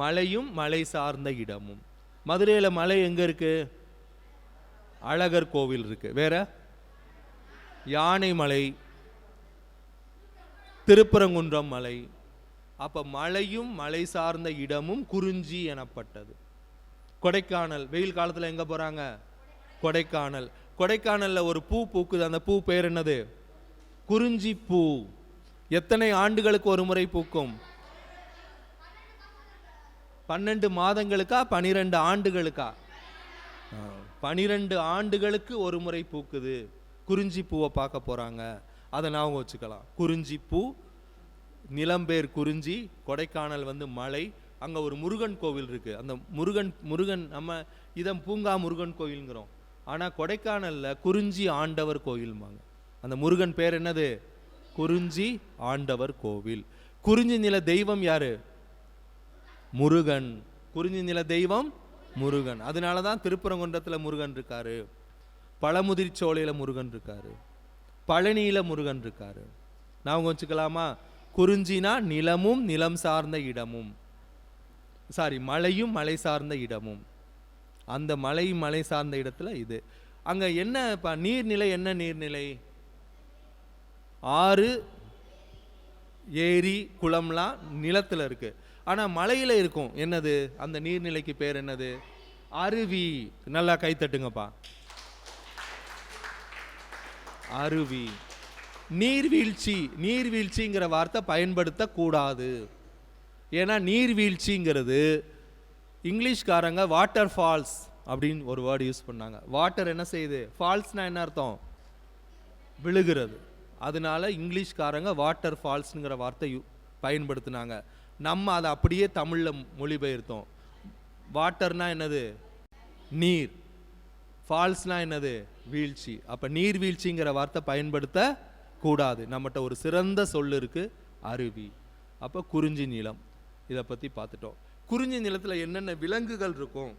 மலையும் மலை சார்ந்த இடமும். மதுரையில் மலை எங்கே இருக்கு? அழகர் கோவில் இருக்கு. வேற யானை மலை, திருப்பரங்குன்றம் மலை. அப்ப மலையும் மலை சார்ந்த இடமும் குறிஞ்சி எனப்பட்டது. கொடைக்கானல், வெயில் காலத்தில் எங்க போறாங்க? கொடைக்கானல். கொடைக்கானல்ல ஒரு பூ பூக்குது, அந்த பூ பேர் என்னது? குறிஞ்சி பூ. எத்தனை ஆண்டுகளுக்கு ஒரு முறை பூக்கும்? 12 மாதங்களுக்கா 12 ஆண்டுகளுக்கா? 12 ஆண்டுகளுக்கு ஒரு முறை பூக்குது. குறிஞ்சி பூவை பார்க்க போறாங்க. அதை ஞாபகம் வச்சுக்கலாம். குறிஞ்சி பூ, நிலம்பேர் குறிஞ்சி. கொடைக்கானல் மலை. அங்க ஒரு முருகன் கோவில் இருக்கு. அந்த முருகன் நம்ம இதம் பூங்கா முருகன் கோயில்ங்கிறோம். ஆனா கொடைக்கானல்ல குறிஞ்சி ஆண்டவர் கோயில்மாங்க. அந்த முருகன் பேர் என்னது? குறிஞ்சி ஆண்டவர் கோவில். குறிஞ்சி நில தெய்வம் யாரு? முருகன். குறிஞ்சி நில தெய்வம் முருகன். அதனாலதான் திருப்பரங்குன்றத்துல முருகன் இருக்காரு, பழமுதிர்ச்சோலையில முருகன் இருக்காரு, பழனியில முருகன் இருக்காரு. நான் வச்சுக்கலாமா? குறிஞ்சினா நிலமும் நிலம் சார்ந்த இடமும், மலையும் மலை சார்ந்த இடமும். அந்த மலை சார்ந்த இடத்துல இது. அங்க என்ன நீர்நிலை? என்ன நீர்நிலை? ஆறு, ஏரி, குளம்லாம் நிலத்துல இருக்கு. ஆனா மலையில இருக்கும். என்னது அந்த நீர்நிலைக்கு பேர்? என்னது? அருவி. நல்லா கை தட்டுங்கப்பா. அருவி. நீர்வீழ்ச்சி. நீர்வீழ்ச்சிங்கிற வார்த்தை பயன்படுத்த கூடாது. ஏன்னா நீர்வீழ்ச்சிங்கிறது இங்கிலீஷ்காரங்க வாட்டர் ஃபால்ஸ் அப்படின்னு ஒரு வேர்டு யூஸ் பண்ணாங்க. வாட்டர் என்ன செய்யுது? ஃபால்ஸ்னா என்ன அர்த்தம்? விழுகிறது. அதனால இங்கிலீஷ்காரங்க வாட்டர் ஃபால்ஸ்ங்கிற வார்த்தை பயன்படுத்தினாங்க. நம்ம அதை அப்படியே தமிழில் மொழிபெயர்த்தோம். வாட்டர்னா என்னது? நீர். ஃபால்ஸ்னா என்னது? வீழ்ச்சி. அப்போ நீர்வீழ்ச்சிங்கிற வார்த்தை பயன்படுத்த கூடாது. நம்மகிட்ட ஒரு சிறந்த சொல் இருக்கு, அருவி. அப்போ குறிஞ்சி நிலம், இதை பற்றி பார்த்துட்டோம். குறிஞ்சி நிலத்தில் என்னென்ன விலங்குகள் இருக்கும்?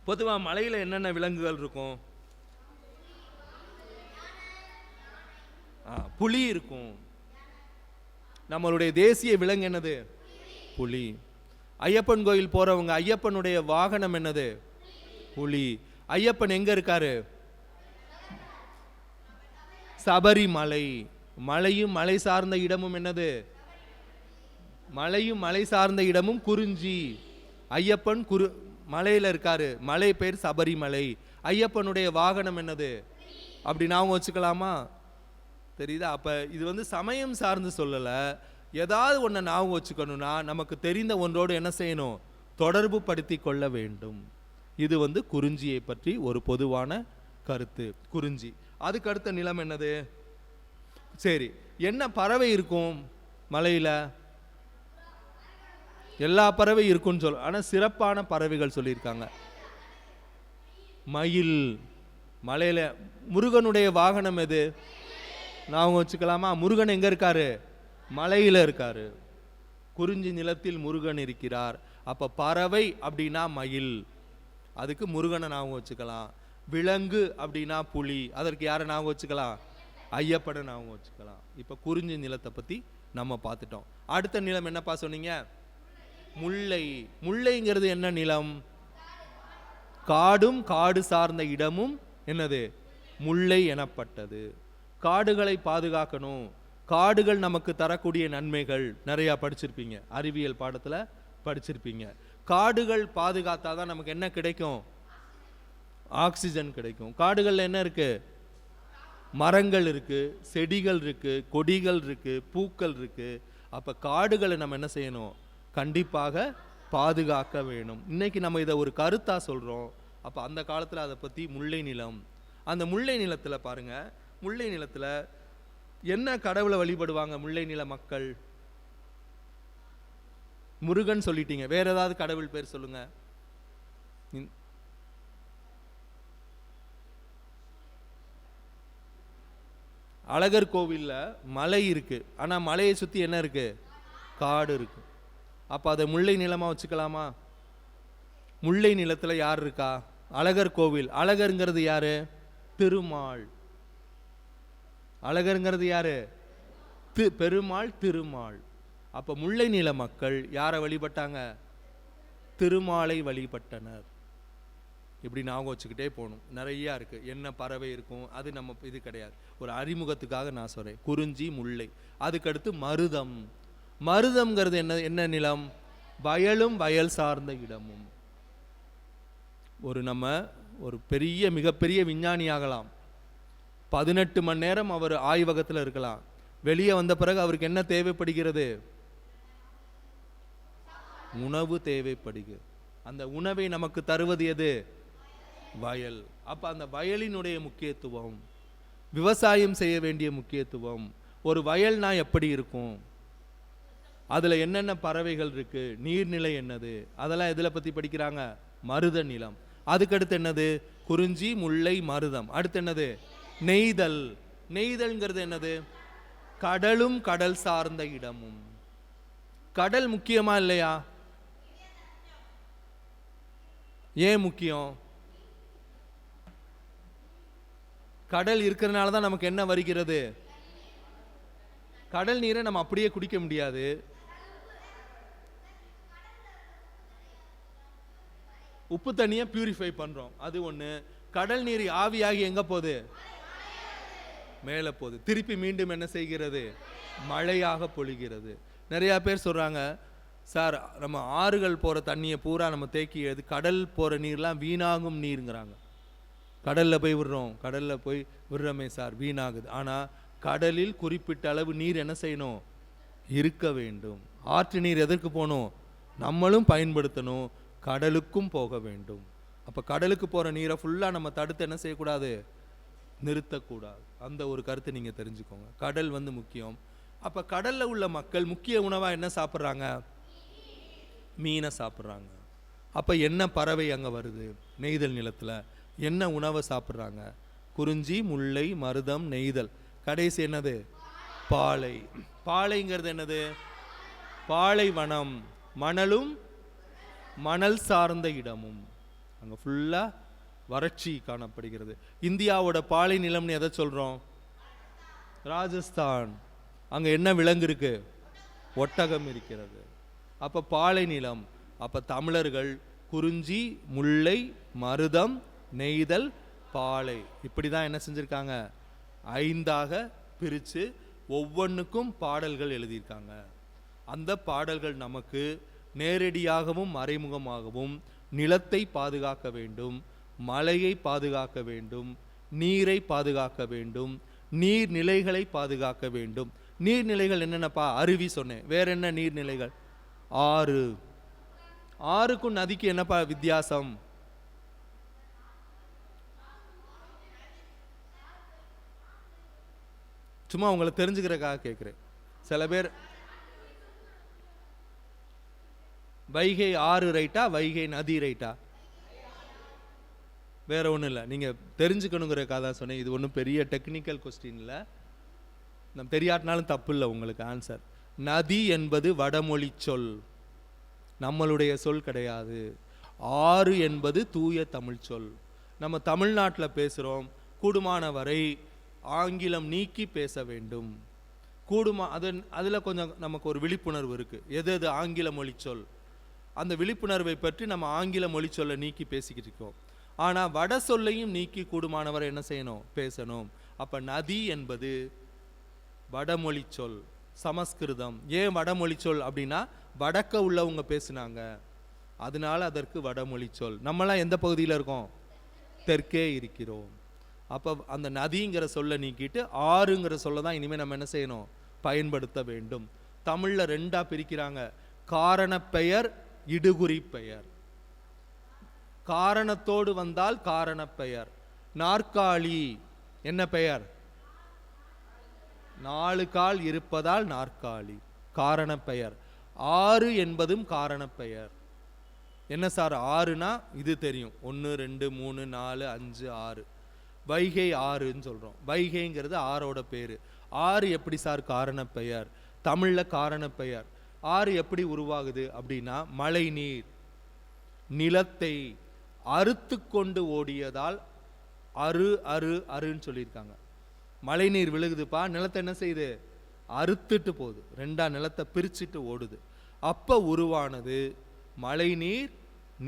பொதுவாக மலையில் என்னென்ன விலங்குகள் இருக்கும்? புலி இருக்கும். நம்மளுடைய தேசிய விலங்கு என்னது? புலி. ஐயப்பன் கோயில் போறவங்க ஐயப்பனுடைய வாகனம் என்னது? புலி. ஐயப்பன் எங்க இருக்காரு? சபரிமலை. மலையும் மலை சார்ந்த இடமும் என்னது? மலையும் மலை சார்ந்த இடமும் குறிஞ்சி. ஐயப்பன் மலையில இருக்காரு. மலை பேர் சபரிமலை. ஐயப்பனுடைய வாகனம் என்னது? அப்படி நாம வச்சுக்கலாமா? தெரியுதா? அப்ப இது வந்து சமயம் சார்ந்து சொல்லல. ஏதாவது ஒன்றை ஞாபகம் வச்சுக்கணும்னா நமக்கு தெரிந்த ஒன்றோடு என்ன செய்யணும்? தொடர்பு படுத்தி கொள்ள வேண்டும். இது வந்து குறிஞ்சியை பற்றி ஒரு பொதுவான கருத்து. குறிஞ்சி. அதுக்கு அடுத்த நிலம் என்னது? சரி, என்ன பறவை இருக்கும் மலையில? எல்லா பறவை இருக்கும்னு சொல்ல, ஆனா சிறப்பான பறவைகள் சொல்லியிருக்காங்க. மயில். மலையில முருகனுடைய வாகனம் எது? நான் வச்சுக்கலாமா? முருகன் எங்க இருக்காரு? மலையில இருக்காரு. குறிஞ்சி நிலத்தில் முருகன் இருக்கிறார். அப்ப பறவை அப்படின்னா மயில், அதுக்கு முருகனை ஞாபகம் வச்சுக்கலாம். விலங்கு அப்படின்னா புலி, அதற்கு யாரை ஞாபகம் வச்சுக்கலாம்? ஐயப்பனை ஞாபகம் வச்சுக்கலாம். இப்ப குறிஞ்சி நிலத்தை பத்தி நம்ம பார்த்துட்டோம். அடுத்த நிலம் என்னப்பா சொன்னீங்க? முல்லை. முல்லைங்கிறது என்ன நிலம்? காடும் காடு சார்ந்த இடமும் என்னது? முல்லை எனப்பட்டது. காடுகளை பாதுகாக்கணும். காடுகள் நமக்கு தரக்கூடிய நன்மைகள் நிறைய படிச்சிருப்பீங்க, அறிவியல் பாடத்துல படிச்சிருப்பீங்க. காடுகள் பாதுகாத்தாதான் நமக்கு என்ன கிடைக்கும்? ஆக்சிஜன் கிடைக்கும். காடுகள்ல என்ன இருக்கு? மரங்கள் இருக்கு, செடிகள் இருக்கு, கொடிகள் இருக்கு, பூக்கள் இருக்கு. அப்ப காடுகளை நம்ம என்ன செய்யணும்? கண்டிப்பாக பாதுகாக்க வேணும். இன்னைக்கு நம்ம இதை ஒரு கருத்தா சொல்றோம். அப்ப அந்த காலத்துல அதை பத்தி முல்லை நிலம். அந்த முல்லை நிலத்துல பாருங்க, முல்லை நிலத்துல என்ன கடவுளை வழிபடுவாங்க முல்லை நில மக்கள்? முருகன் சொல்லிட்டீங்க, வேற ஏதாவது கடவுள் பேர் சொல்லுங்க. அழகர் கோவில்ல மலை இருக்கு, ஆனா மலையை சுத்தி என்ன இருக்கு? காடு இருக்கு. அப்ப அதை முல்லை நிலமா வச்சுக்கலாமா? முல்லை நிலத்துல யார் இருக்கா? அழகர் கோவில். அழகருங்கிறது யாரு? திருமால். அழகருங்கிறது யாரு? பெருமாள், திருமால். அப்ப முல்லை நில மக்கள் யாரை வழிபட்டாங்க? திருமாலை வழிபட்டனர். இப்படி ஞாபகம் வச்சுக்கிட்டே போகணும். நிறைய இருக்கு. என்ன பறவை இருக்கும் அது நம்ம இது கிடையாது, ஒரு அறிமுகத்துக்காக நான் சொல்றேன். குறிஞ்சி, முல்லை. அதுக்கடுத்து மருதம். மருதம்ங்கிறது என்ன? என்ன நிலம்? வயலும் வயல் சார்ந்த இடமும். நம்ம ஒரு பெரிய மிகப்பெரிய விஞ்ஞானி ஆகலாம், 18 மணி நேரம் அவர் ஆய்வகத்தில் இருக்கலாம். வெளியே வந்த பிறகு அவருக்கு என்ன தேவைப்படுகிறது? உணவு தேவைப்படுகிறது. அந்த உணவை நமக்கு தருவது எது? வயல். அப்ப அந்த வயலினுடைய முக்கியத்துவம், விவசாயம் செய்ய வேண்டிய முக்கியத்துவம். ஒரு வயல்னா எப்படி இருக்கும்? அதுல என்னென்ன பறவைகள் இருக்கு, நீர்நிலை என்னது, அதெல்லாம் எதுல பத்தி படிக்கிறாங்க? மருத நிலம். அதுக்கடுத்து என்னது? குறிஞ்சி, முல்லை, மருதம். அடுத்து என்னது? நெய்தல். நெய்தல்ங்கிறது என்னது? கடலும் கடல் சார்ந்த இடமும். கடல் முக்கியமா இல்லையா? ஏன் முக்கியம்? கடல் இருக்கிறதுனால தான் நமக்கு என்ன வருகிறது? கடல் நீரை நம்ம அப்படியே குடிக்க முடியாது. உப்பு தண்ணியை பியூரிஃபை பண்றோம், அது ஒண்ணு. கடல் நீர் ஆவியாகி எங்க போகுது? மேல போகுது. திருப்பி மீண்டும் என்ன செய்கிறது? மழையாக பொழிகிறது. நிறைய பேர் சொல்றாங்க, சார் நம்ம ஆறுகள் போற தண்ணியை பூரா நம்ம தேக்கி எழுது, கடல் போற நீர்லாம் வீணாகும் நீருங்கிறாங்க. கடல்ல போய் விடுறோம், கடல்ல போய் விடுறோமே சார், வீணாகுது. ஆனா கடலில் குறிப்பிட்ட அளவு நீர் என்ன செய்யணும்? இருக்க வேண்டும். ஆற்று நீர் எதற்கு போகணும்? நம்மளும் பயன்படுத்தணும், கடலுக்கும் போக வேண்டும். அப்போ கடலுக்கு போகிற நீரை ஃபுல்லாக நம்ம தடுத்து என்ன செய்யக்கூடாது, நிறுத்தக்கூடாது. அந்த ஒரு கருத்தை நீங்கள் தெரிஞ்சுக்கோங்க. கடல் வந்து முக்கியம். அப்போ கடலில் உள்ள மக்கள் முக்கிய உணவாக என்ன சாப்பிட்றாங்க, மீனை சாப்பிட்றாங்க. அப்போ என்ன பறவை அங்கே வருது, நெய்தல் நிலத்தில் என்ன உணவை சாப்பிட்றாங்க, குறிஞ்சி, முல்லை, மருதம், நெய்தல், கடைசி என்னது, பாலை. பாலைங்கிறது என்னது, பாலைவனம், மணலும் மணல் சார்ந்த இடமும். அங்கே ஃபுல்லாக வறட்சி காணப்படுகிறது. இந்தியாவோட பாலை நிலம்னு எதை சொல்கிறோம், ராஜஸ்தான். அங்கே என்ன விலங்கு இருக்கு, ஒட்டகம் இருக்கிறது. அப்போ பாலை நிலம். அப்போ தமிழர்கள் குறிஞ்சி, முல்லை, மருதம், நெய்தல், பாலை இப்படி தான் என்ன செஞ்சுருக்காங்க, 5ஆக பிரித்து ஒவ்வொன்றுக்கும் பாடல்கள் எழுதியிருக்காங்க. அந்த பாடல்கள் நமக்கு நேரடியாகவும் மறைமுகமாகவும் நிலத்தை பாதுகாக்க வேண்டும், மலையை பாதுகாக்க வேண்டும், நீரை பாதுகாக்க வேண்டும், நீர்நிலைகளை பாதுகாக்க வேண்டும். நீர்நிலைகள் என்னென்னப்பா, அருவி சொன்னேன், வேற என்ன நீர்நிலைகள், ஆறு. ஆறுக்கும் நதிக்கு என்னப்பா வித்தியாசம், சும்மா உங்களை தெரிஞ்சுக்கிறக்காக கேட்குறேன். சில பேர் வைகை ஆறு ரைட்டா, வைகை நதி ரைட்டா, வேற ஒன்றும் இல்லை, நீங்கள் தெரிஞ்சுக்கணுங்கிறக்காக தான் சொன்னேன். இது ஒன்றும் பெரிய டெக்னிக்கல் கொஸ்டின் இல்லை, நம்ம தெரியாட்டினாலும் தப்பு இல்லை உங்களுக்கு ஆன்சர். நதி என்பது வடமொழி சொல், நம்மளுடைய சொல் கிடையாது. ஆறு என்பது தூய தமிழ் சொல். நம்ம தமிழ்நாட்டில் பேசுகிறோம், கூடுமான வரை ஆங்கிலம் நீக்கி பேச வேண்டும். அதில் கொஞ்சம் நமக்கு ஒரு விழிப்புணர்வு இருக்குது. எது எது ஆங்கில மொழி சொல், அந்த விழிப்புணர்வை பற்றி நம்ம ஆங்கில மொழி சொல்லை நீக்கி பேசிக்கிட்டு இருக்கோம். ஆனால் வட சொல்லையும் நீக்கி கூடுமானவரை என்ன செய்யணும், பேசணும். அப்போ நதி என்பது வடமொழி சொல், சமஸ்கிருதம். ஏன் வடமொழி சொல் அப்படின்னா வடக்க உள்ளவங்க பேசுனாங்க, அதனால அதற்கு வடமொழி சொல். நம்மளாம் எந்த பகுதியில் இருக்கோம், தெற்கே இருக்கிறோம். அப்போ அந்த நதிங்கிற சொல்லை நீக்கிட்டு ஆறுங்கிற சொல்ல தான் இனிமேல் நம்ம என்ன செய்யணும், பயன்படுத்த வேண்டும். தமிழில் 2ஆக பிரிக்கிறாங்க, காரணப்பெயர், இடுகுறி பெயர். காரணத்தோடு வந்தால் காரணப்பெயர். நாற்காலி என்ன பெயர், 4 கால் இருப்பதால் நாற்காலி, காரணப்பெயர். ஆறு என்பதும் காரணப்பெயர். என்ன சார் ஆறுனா, இது தெரியும், 1 2 3 4 5 6. வைகை ஆறுன்னு சொல்கிறோம். வைகைங்கிறது ஆறோட பேர். ஆறு எப்படி சார் காரணப்பெயர், தமிழில் காரணப்பெயர். ஆறு எப்படி உருவாகுது அப்படின்னா, மழை நீர் நிலத்தை அறுத்து கொண்டு ஓடியதால் அரு அரு அருன்னு சொல்லியிருக்காங்க. மழை நீர் விழுகுதுப்பா, நிலத்தை என்ன செய்யுது, அறுத்துட்டு போகுது, 2ஆ நிலத்தை பிரிச்சுட்டு ஓடுது. அப்போ உருவானது மழை நீர்,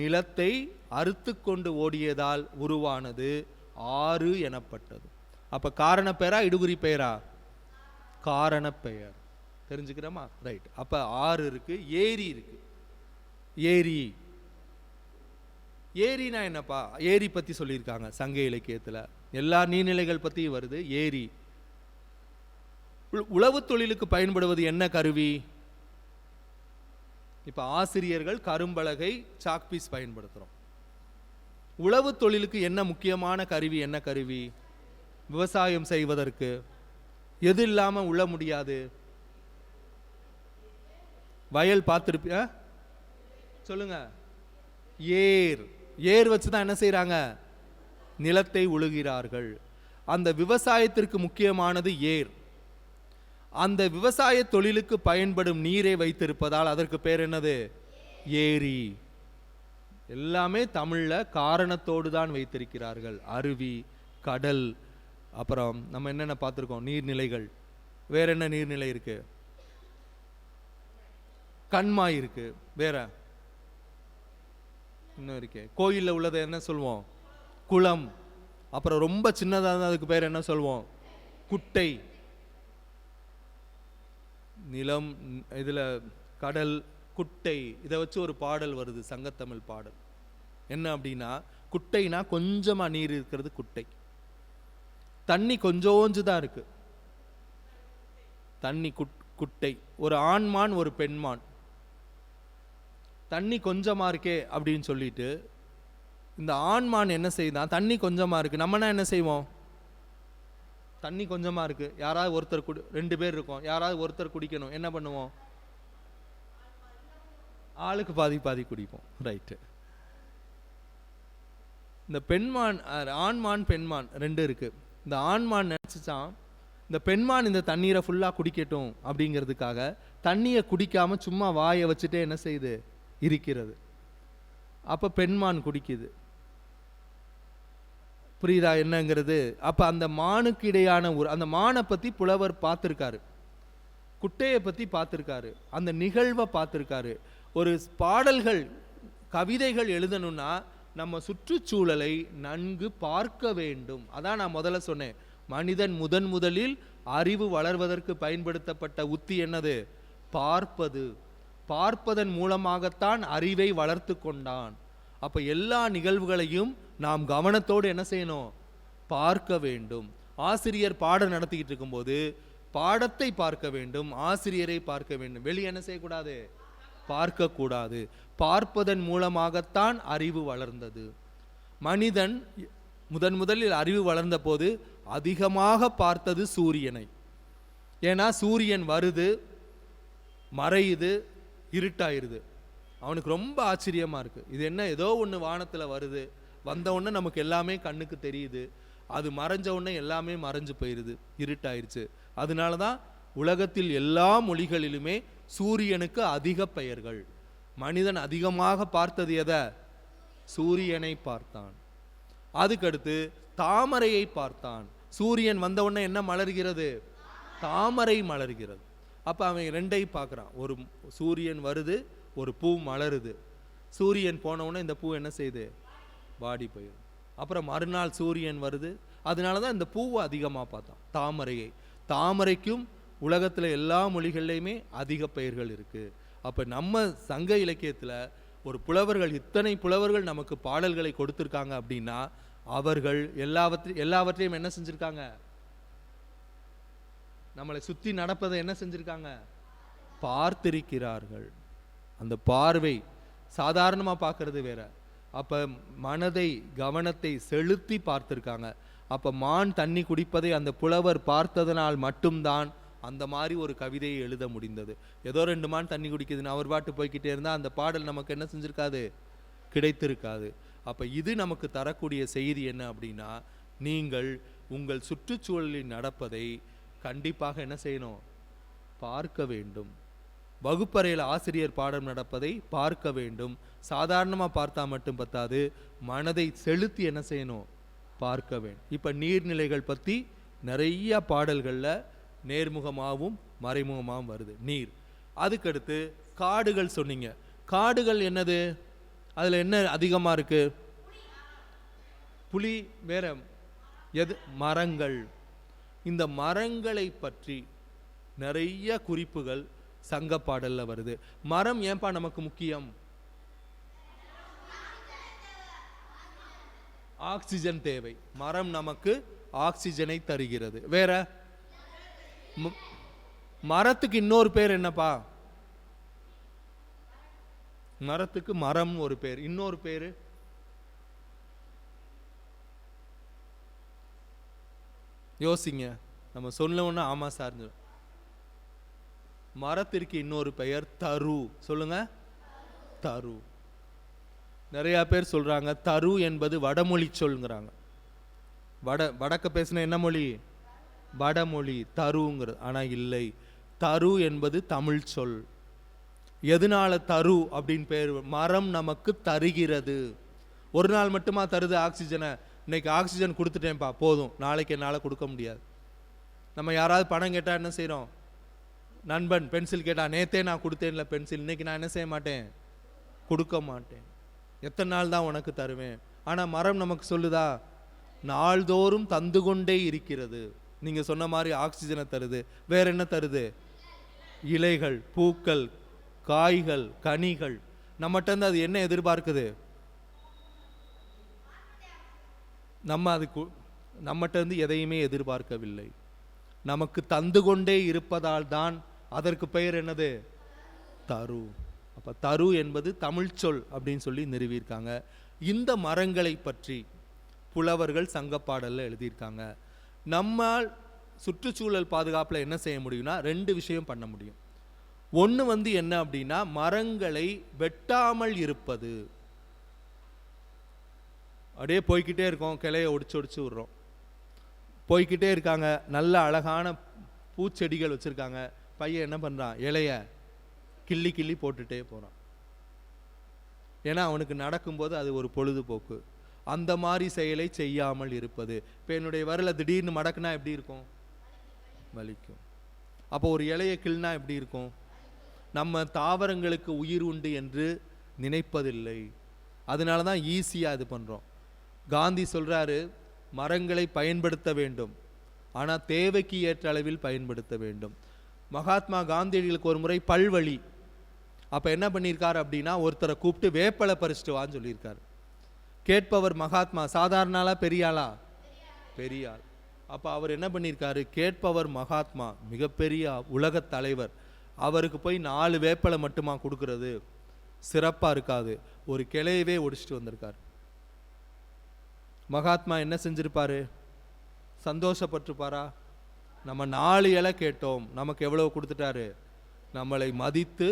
நிலத்தை அறுத்து கொண்டு ஓடியதால் உருவானது ஆறு எனப்பட்டது. அப்போ காரணப்பெயரா இடுகுறி பெயரா, காரணப்பெயர். தெரிஞ்சுக்கிறோமா, ரைட். அப்போ ஆறு இருக்கு, ஏரி இருக்கு. ஏரி, ஏரினா என்னப்பா, ஏரி பற்றி சொல்லியிருக்காங்க சங்க இலக்கியத்தில், எல்லா நீர்நிலைகள் பற்றியும் வருது. ஏரி உழவு தொழிலுக்கு பயன்படுவது என்ன கருவி, இப்போ ஆசிரியர்கள் கரும்பலகை, சாக்பீஸ் பயன்படுத்துகிறோம். உழவு தொழிலுக்கு என்ன முக்கியமான கருவி, என்ன கருவி, விவசாயம் செய்வதற்கு எது இல்லாமல் உழ முடியாது, வயல் பார்த்துருப்பிய சொல்லுங்க, ஏர். ஏர் வச்சு தான் என்ன செய்கிறாங்க, நிலத்தை உழுகிறார்கள். அந்த விவசாயத்திற்கு முக்கியமானது ஏர். அந்த விவசாய தொழிலுக்கு பயன்படும் நீரை வைத்திருப்பதால் அதற்கு பேர் என்னது, ஏரி. எல்லாமே தமிழில் காரணத்தோடு தான் வைத்திருக்கிறார்கள். அருவி, கடல், அப்புறம் நம்ம என்னென்ன பார்த்துருக்கோம், நீர்நிலைகள். வேற என்ன நீர்நிலை இருக்கு, கண்மாய் இருக்கு. வேற இன்னும் இருக்கே, கோயிலில் உள்ளதை என்ன சொல்வோம், குளம். அப்புறம் ரொம்ப சின்னதாக அதுக்கு பேர் என்ன சொல்வோம், குட்டை. நிலம், இதில் கடல், குட்டை. இதை வச்சு ஒரு பாடல் வருது, சங்கத்தமிழ் பாடல். என்ன அப்படின்னா, குட்டைனா கொஞ்சமாக நீர் இருக்கிறது குட்டை, தண்ணி கொஞ்சோஞ்சு தான் இருக்கு, தண்ணி குட்டை. ஒரு ஆண்மான் ஒரு பெண்மான், தண்ணி கொஞ்சமாக இருக்கே அப்படின்னு சொல்லிட்டு இந்த ஆண்மான் என்ன செய்யுதான், தண்ணி கொஞ்சமாக இருக்குது, நம்மனா என்ன செய்வோம், தண்ணி கொஞ்சமாக இருக்குது, யாராவது ஒருத்தர் 2 பேர் இருக்கோம், யாராவது ஒருத்தர் குடிக்கணும், என்ன பண்ணுவோம், ஆளுக்கு பாதி பாதி குடிப்போம். ரைட்டு. இந்த பெண்மான், ஆண்மான் பெண்மான் 2 இருக்கு. இந்த ஆண்மான் நினச்சிச்சான் இந்த பெண்மான் இந்த தண்ணீரை ஃபுல்லாக குடிக்கட்டும் அப்படிங்கிறதுக்காக தண்ணியை குடிக்காம சும்மா வாயை வச்சுட்டே என்ன செய்யுது, இருக்கிறது. அப்போ பெண்மான் குடிக்குது. புரியுதா என்னங்கிறது? அப்போ அந்த மானுக்கு இடையான அந்த மானை பற்றி புலவர் பார்த்துருக்காரு, குட்டையை பற்றி பார்த்துருக்காரு, அந்த நிகழ்வை பார்த்துருக்காரு. ஒரு பாடல்கள் கவிதைகள் எழுதணும்னா நம்ம சுற்றுச்சூழலை நன்கு பார்க்க வேண்டும். அதான் நான் முதல்ல சொன்னேன், மனிதன் முதலில் அறிவு வளர்வதற்கு பயன்படுத்தப்பட்ட உத்தி என்னது, பார்ப்பது. பார்ப்பதன் மூலமாகத்தான் அறிவை வளர்த்து கொண்டான். அப்ப எல்லா நிகழ்வுகளையும் நாம் கவனத்தோடு என்ன செய்யணும், பார்க்க வேண்டும். ஆசிரியர் பாடம் நடத்திக்கிட்டு இருக்கும்போது பாடத்தை பார்க்க வேண்டும், ஆசிரியரை பார்க்க வேண்டும். வெளியே என்ன செய்யக்கூடாது, பார்க்க கூடாது. பார்ப்பதன் மூலமாகத்தான் அறிவு வளர்ந்தது. மனிதன் முதலில் அறிவு வளர்ந்த போது அதிகமாக பார்த்தது சூரியனை. ஏன்னா சூரியன் வருது, மறையுது, இருட்டாயிருது. அவனுக்கு ரொம்ப ஆச்சரியமா இருக்கு, இது என்ன ஏதோ ஒன்று வானத்துல வருது, வந்த உடனே நமக்கு எல்லாமே கண்ணுக்கு தெரியுது, அது மறைஞ்ச உடனே எல்லாமே மறைஞ்சு போயிருது, இருட்டாயிருச்சு. அதனால தான் உலகத்தில் எல்லா மொழிகளிலுமே சூரியனுக்கு அதிக பெயர்கள். மனிதன் அதிகமாக பார்த்தது எதை, சூரியனை பார்த்தான். அதுக்கடுத்து தாமரையை பார்த்தான். சூரியன் வந்த உடனே என்ன மலர்கிறது, தாமரை மலர்கிறது. அப்போ அவன் 2ஐயும் பார்க்குறான். ஒரு சூரியன் வருது, ஒரு பூ மலருது. சூரியன் போன உடனே இந்த பூ என்ன செய்யுது, வாடி போயிடும். அப்புறம் மறுநாள் சூரியன் வருது, அதனால தான் இந்த பூவை அதிகமாக பார்த்தான், தாமரையை. தாமரைக்கும் உலகத்தில் எல்லா மொழிகள்லையுமே அதிக பெயர்கள் இருக்குது. அப்போ நம்ம சங்க இலக்கியத்தில் ஒரு புலவர்கள், இத்தனை புலவர்கள் நமக்கு பாடல்களை கொடுத்துருக்காங்க அப்படின்னா அவர்கள் எல்லாவற்றையும் என்ன செஞ்சுருக்காங்க, நம்மளை சுற்றி நடப்பதை என்ன செஞ்சுருக்காங்க, பார்த்திருக்கிறார்கள். அந்த பார்வை சாதாரணமாக பார்க்கறது வேற. அப்போ மனதை கவனத்தை செலுத்தி பார்த்துருக்காங்க. அப்போ மான் தண்ணி குடிப்பதை அந்த புலவர் பார்த்ததனால் மட்டும்தான் அந்த மாதிரி ஒரு கவிதையை எழுத முடிந்தது. ஏதோ 2 மான் தண்ணி குடிக்குதுன்னு அவர் பாட்டு போய்கிட்டே இருந்தால் அந்த பாடல் நமக்கு என்ன செஞ்சுருக்காது, கிடைத்திருக்காது. அப்போ இது நமக்கு தரக்கூடிய செய்தி என்ன அப்படின்னா, நீங்கள் உங்கள் சுற்றுச்சூழலில் நடப்பதை கண்டிப்பாக என்ன செய்யணும், பார்க்க வேண்டும். வகுப்பறையில் ஆசிரியர் பாடம் நடப்பதை பார்க்க வேண்டும். சாதாரணமாக பார்த்தா மட்டும் பத்தாது, மனதை செலுத்தி என்ன செய்யணும், பார்க்க வேண்டும். இப்போ நீர்நிலைகள் பற்றி நிறைய பாடல்களில் நேர்முகமாகவும் மறைமுகமாகவும் வருது நீர். அதுக்கடுத்து காடுகள் சொன்னீங்க. காடுகள் என்னது, அதில் என்ன அதிகமாக இருக்கு, புலி வேற எது, மரங்கள். இந்த மரங்களை பற்றி நிறைய குறிப்புகள் சங்க பாடல்ல வருது. மரம் ஏன்பா நமக்கு முக்கியம், ஆக்சிஜன் தேவை. மரம் நமக்கு ஆக்சிஜனை தருகிறது. வேற மரத்துக்கு இன்னொரு பேர் என்னப்பா, மரத்துக்கு மரம் ஒரு பேர், இன்னொரு பேரு யோசிங்க. நம்ம சொல்லணும்னா ஆமா சார். மரத்திற்கு இன்னொரு பெயர் தரு. சொல்லுங்க, தரு. நிறைய பேர் சொல்றாங்க தரு என்பது வடமொழி சொல்லுங்கிறாங்க. வடக்க பேசின என்ன மொழி, வடமொழி தருங்கிறது. ஆனா இல்லை, தரு என்பது தமிழ் சொல். எதனால தரு அப்படின்னு பேர், மரம் நமக்கு தருகிறது. ஒரு நாள் மட்டுமா தருது ஆக்சிஜனை, இன்னைக்கு ஆக்சிஜன் கொடுத்துட்டேன்ப்பா போதும், நாளைக்கு என்னால் கொடுக்க முடியாது. நம்ம யாராவது பணம் கேட்டால் என்ன செய்கிறோம், நண்பன் பென்சில் கேட்டால் நேத்தே நான் கொடுத்தேன்ல பென்சில், இன்னைக்கு நான் என்ன செய்ய மாட்டேன், கொடுக்க மாட்டேன், எத்தனை நாள் தான் உனக்கு தருவேன். ஆனால் மரம் நமக்கு சொல்லுதா, நாள்தோறும் தந்து கொண்டே இருக்கிறது. நீங்கள் சொன்ன மாதிரி ஆக்சிஜனை தருது. வேற என்ன தருது, இலைகள், பூக்கள், காய்கள், கனிகள். நம்மகிட்ட இருந்து அது என்ன எதிர்பார்க்குது, நம்மகிட்ட இருந்து எதையுமே எதிர்பார்க்கவில்லை, நமக்கு தந்து கொண்டே இருப்பதால் தான் அதற்கு பெயர் என்னது, தரு. அப்ப தரு என்பது தமிழ் சொல் அப்படின்னு சொல்லி நிறுவியிருக்காங்க. இந்த மரங்களை பற்றி புலவர்கள் சங்கப்பாடலில் எழுதியிருக்காங்க. நம்மால் சுற்றுச்சூழல் பாதுகாப்பில் என்ன செய்ய முடியும்னா 2 விஷயம் பண்ண முடியும். ஒன்று என்ன அப்படின்னா, மரங்களை வெட்டாமல் இருப்பது. அப்படியே போய்கிட்டே இருக்கோம், கிளையை ஒடிச்சு விடுறோம், போய்கிட்டே இருக்காங்க, நல்ல அழகான பூச்செடிகள் வச்சுருக்காங்க, பையன் என்ன பண்ணுறான், இலைய கிள்ளி போட்டுட்டே போகிறான். ஏன்னா அவனுக்கு நடக்கும்போது அது ஒரு பொழுதுபோக்கு. அந்த மாதிரி செயலை செய்யாமல் இருப்பது. இப்போ என்னுடைய வரல திடீர்னு மடக்குனா எப்படி இருக்கும்? வலிக்கும். அப்போ ஒரு இலையை கிள்னா எப்படி இருக்கும்? நம்ம தாவரங்களுக்கு உயிர் உண்டு என்று நினைப்பதில்லை. அதனால தான் ஈஸியாக இது பண்ணுறோம். காந்தி சொல்கிறாரு, மரங்களை பயன்படுத்த வேண்டும், ஆனால் தேவைக்கு ஏற்ற அளவில் பயன்படுத்த வேண்டும். மகாத்மா காந்தியடிகளுக்கு ஒரு முறை பல்வழி. அப்போ என்ன பண்ணியிருக்காரு அப்படின்னா, ஒருத்தரை கூப்பிட்டு வேப்பலை பறிச்சுட்டு வான்னு சொல்லியிருக்காரு. கேட்பவர் மகாத்மா, சாதாரண ஆளா பெரிய ஆளா? பெரிய ஆள். அப்போ அவர் என்ன பண்ணியிருக்காரு, கேட்பவர் மகாத்மா, மிகப்பெரிய உலக தலைவர், அவருக்கு போய் 4 வேப்பலை மட்டுமா கொடுக்கறது? சிறப்பாக இருக்காது. ஒரு கிளையவே ஒடிச்சிட்டு வந்திருக்காரு. மகாத்மா என்ன செஞ்சிருப்பாரு? சந்தோஷப்பட்டிருப்பாரா? நம்ம 4 இலை கேட்டோம், நமக்கு எவ்வளவு கொடுத்துட்டாரு? நம்மளை மதித்து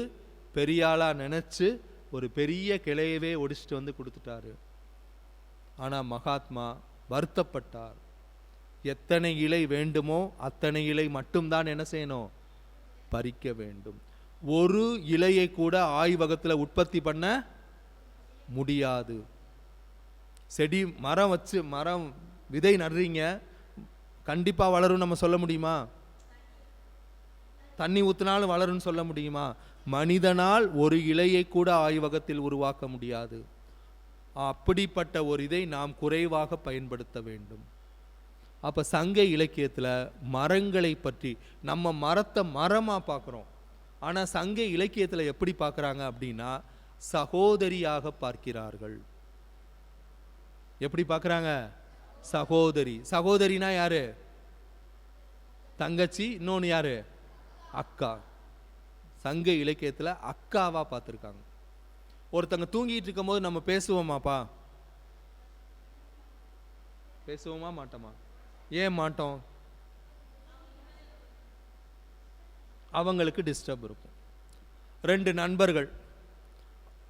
பெரியாளா நினைச்சு ஒரு பெரிய கிளையவே ஒடிச்சிட்டு வந்து கொடுத்துட்டாரு. ஆனால் மகாத்மா வருத்தப்பட்டார். எத்தனை இலை வேண்டுமோ அத்தனை இலை மட்டும்தான் என்ன செய்யணும்? பறிக்க வேண்டும். ஒரு இலையை கூட ஆய்வகத்தில் உற்பத்தி பண்ண முடியாது. செடி மரம் வச்சு மரம் விதை நடுறீங்க, கண்டிப்பா வளரும் நம்ம சொல்ல முடியுமா? தண்ணி ஊத்தினாலும் வளரும்னு சொல்ல முடியுமா? மனிதனால் ஒரு இலையை கூட ஆய்வகத்தில் உருவாக்க முடியாது. அப்படிப்பட்ட ஒரு இதை நாம் குறைவாக பயன்படுத்த வேண்டும். அப்ப சங்க இலக்கியத்துல மரங்களை பற்றி, நம்ம மரத்தை மரமா பார்க்கிறோம், ஆனா சங்க இலக்கியத்துல எப்படி பார்க்கறாங்க அப்படின்னா, சகோதரியாக பார்க்கிறார்கள். எப்படி பார்க்கறாங்க? சகோதரி. சகோதரினா யாரு? தங்கச்சி. இன்னொன்னு யாரு? அக்கா. சங்க இலக்கியத்துல அக்காவா பார்த்துருக்காங்க. ஒருத்தங்க தூங்கிட்டு இருக்கும் போது நம்ம பேசுவோமாப்பா? பேசுவோமா மாட்டோமா? ஏன் மாட்டோம்? அவங்களுக்கு டிஸ்டர்ப் இருக்கும். 2 நண்பர்கள்,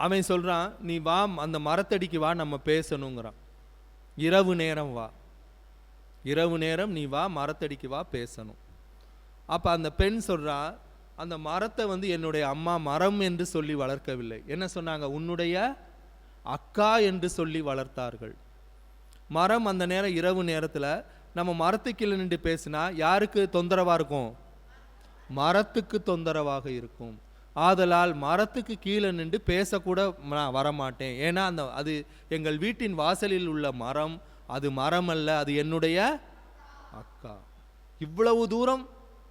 அவன் சொல்றான், நீ வா அந்த மரத்தடிக்கு வா, நம்ம பேசணுங்கிறான். இரவு நேரம் வா, இரவு நேரம் நீ வா, மரத்தடிக்கு வா, பேசணும். அப்ப அந்த பெண் சொல்றா, அந்த மரத்தை என்னுடைய அம்மா மரம் என்று சொல்லி வளர்க்கவில்லை. என்ன சொன்னாங்க? உன்னுடைய அக்கா என்று சொல்லி வளர்த்தார்கள். மரம் அந்த நேரம் இரவு நேரத்துல நம்ம மரத்துக்கு கீழே நின்று பேசினா யாருக்கு தொந்தரவா இருக்கும்? மரத்துக்கு தொந்தரவாக இருக்கும். ஆதலால் மரத்துக்கு கீழே நின்று பேசக்கூட நான் வரமாட்டேன். ஏன்னா அது எங்கள் வீட்டின் வாசலில் உள்ள மரம், அது மரம் அல்ல, அது என்னுடைய அக்கா. இவ்வளவு தூரம்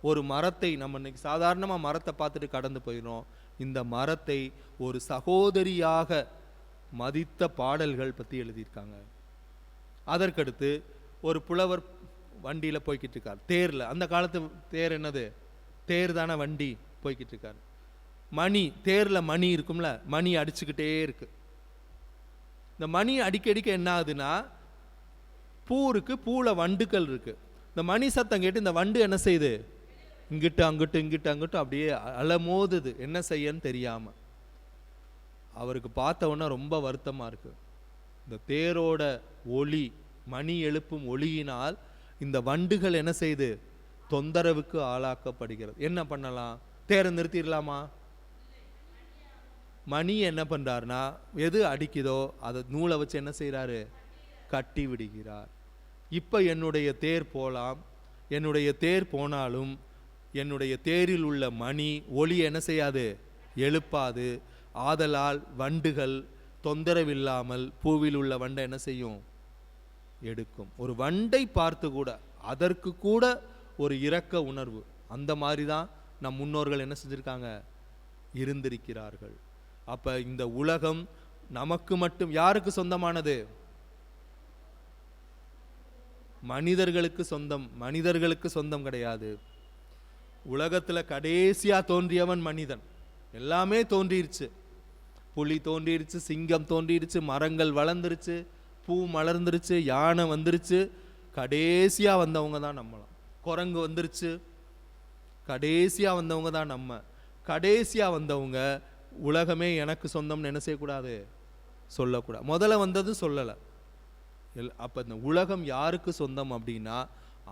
ஒரு மரத்தை நம்ம இன்னைக்கு சாதாரணமாக மரத்தை பார்த்துட்டு கடந்து போயிடும். இந்த மரத்தை ஒரு சகோதரியாக மதித்த பாடல்கள் பற்றி எழுதியிருக்காங்க. அதற்கடுத்து ஒரு புலவர் வண்டியில் போய்கிட்டு இருக்கார், தேரில். அந்த காலத்து தேர் என்னது? தேர் தானே வண்டி. போய்கிட்டு இருக்கார். மணி, தேரில் மணி இருக்கும்ல, மணி அடிச்சுக்கிட்டே இருக்கு. இந்த மணி அடிக்கடிக்க என்ன ஆகுதுன்னா, பூ இருக்கு, பூவில் வண்டுக்கள் இருக்கு. இந்த மணி சத்தம் கேட்டு இந்த வண்டு என்ன செய்யுது? இங்கிட்டு அங்கிட்டு இங்கிட்டு அங்கிட்டு அப்படியே அலமோதுது, என்ன செய்யன்னு தெரியாம. அவருக்கு பார்த்த உடனே ரொம்ப வருத்தமா இருக்கு. இந்த தேரோட ஒளி, மணி எழுப்பும் ஒளியினால் இந்த வண்டுகள் என்ன செய்யுது? தொந்தரவுக்கு ஆளாக்கப்படுகிறது. என்ன பண்ணலாம்? தேரை நிறுத்திடலாமா? மணி என்ன பண்றாருன்னா, எது அடிக்குதோ அதை நூலை வச்சு என்ன செய்யறாரு? கட்டி விடுகிறார். இப்ப என்னுடைய தேர் போலாம், என்னுடைய தேர் போனாலும் என்னுடைய தேரில் உள்ள மணி ஒளி என்ன செய்யாது? எழுப்பாது. ஆதலால் வண்டுகள் தொந்தரவில்லாமல் பூவில் உள்ள வண்டை என்ன செய்யும்? எடுக்கும். ஒரு வண்டை பார்த்து கூட, அதற்கு கூட ஒரு இரக்க உணர்வு. அந்த மாதிரி தான் நம் முன்னோர்கள் என்ன செஞ்சிருக்காங்க? இருந்திருக்கிறார்கள். அப்ப இந்த உலகம் நமக்கு மட்டும், யாருக்கு சொந்தமானது? மனிதர்களுக்கு சொந்தம். மனிதர்களுக்கு சொந்தம் கிடையாது. உலகத்துல கடைசியா தோன்றியவன் மனிதன். எல்லாமே தோன்றிருச்சு. புலி தோன்றிடுச்சு, சிங்கம் தோன்றிடுச்சு, மரங்கள் வளர்ந்துருச்சு, பூ மலர்ந்துருச்சு, யானை வந்துருச்சு, கடைசியா வந்தவங்க தான் நம்மளாம். குரங்கு வந்துருச்சு, கடைசியா வந்தவங்க தான் நம்ம. கடைசியா வந்தவங்க உலகமே எனக்கு சொந்தம்னு என்ன செய்யக்கூடாது, சொல்லக்கூடாது. முதல்ல வந்தது சொல்லலை. அப்ப இந்த உலகம் யாருக்கு சொந்தம் அப்படின்னா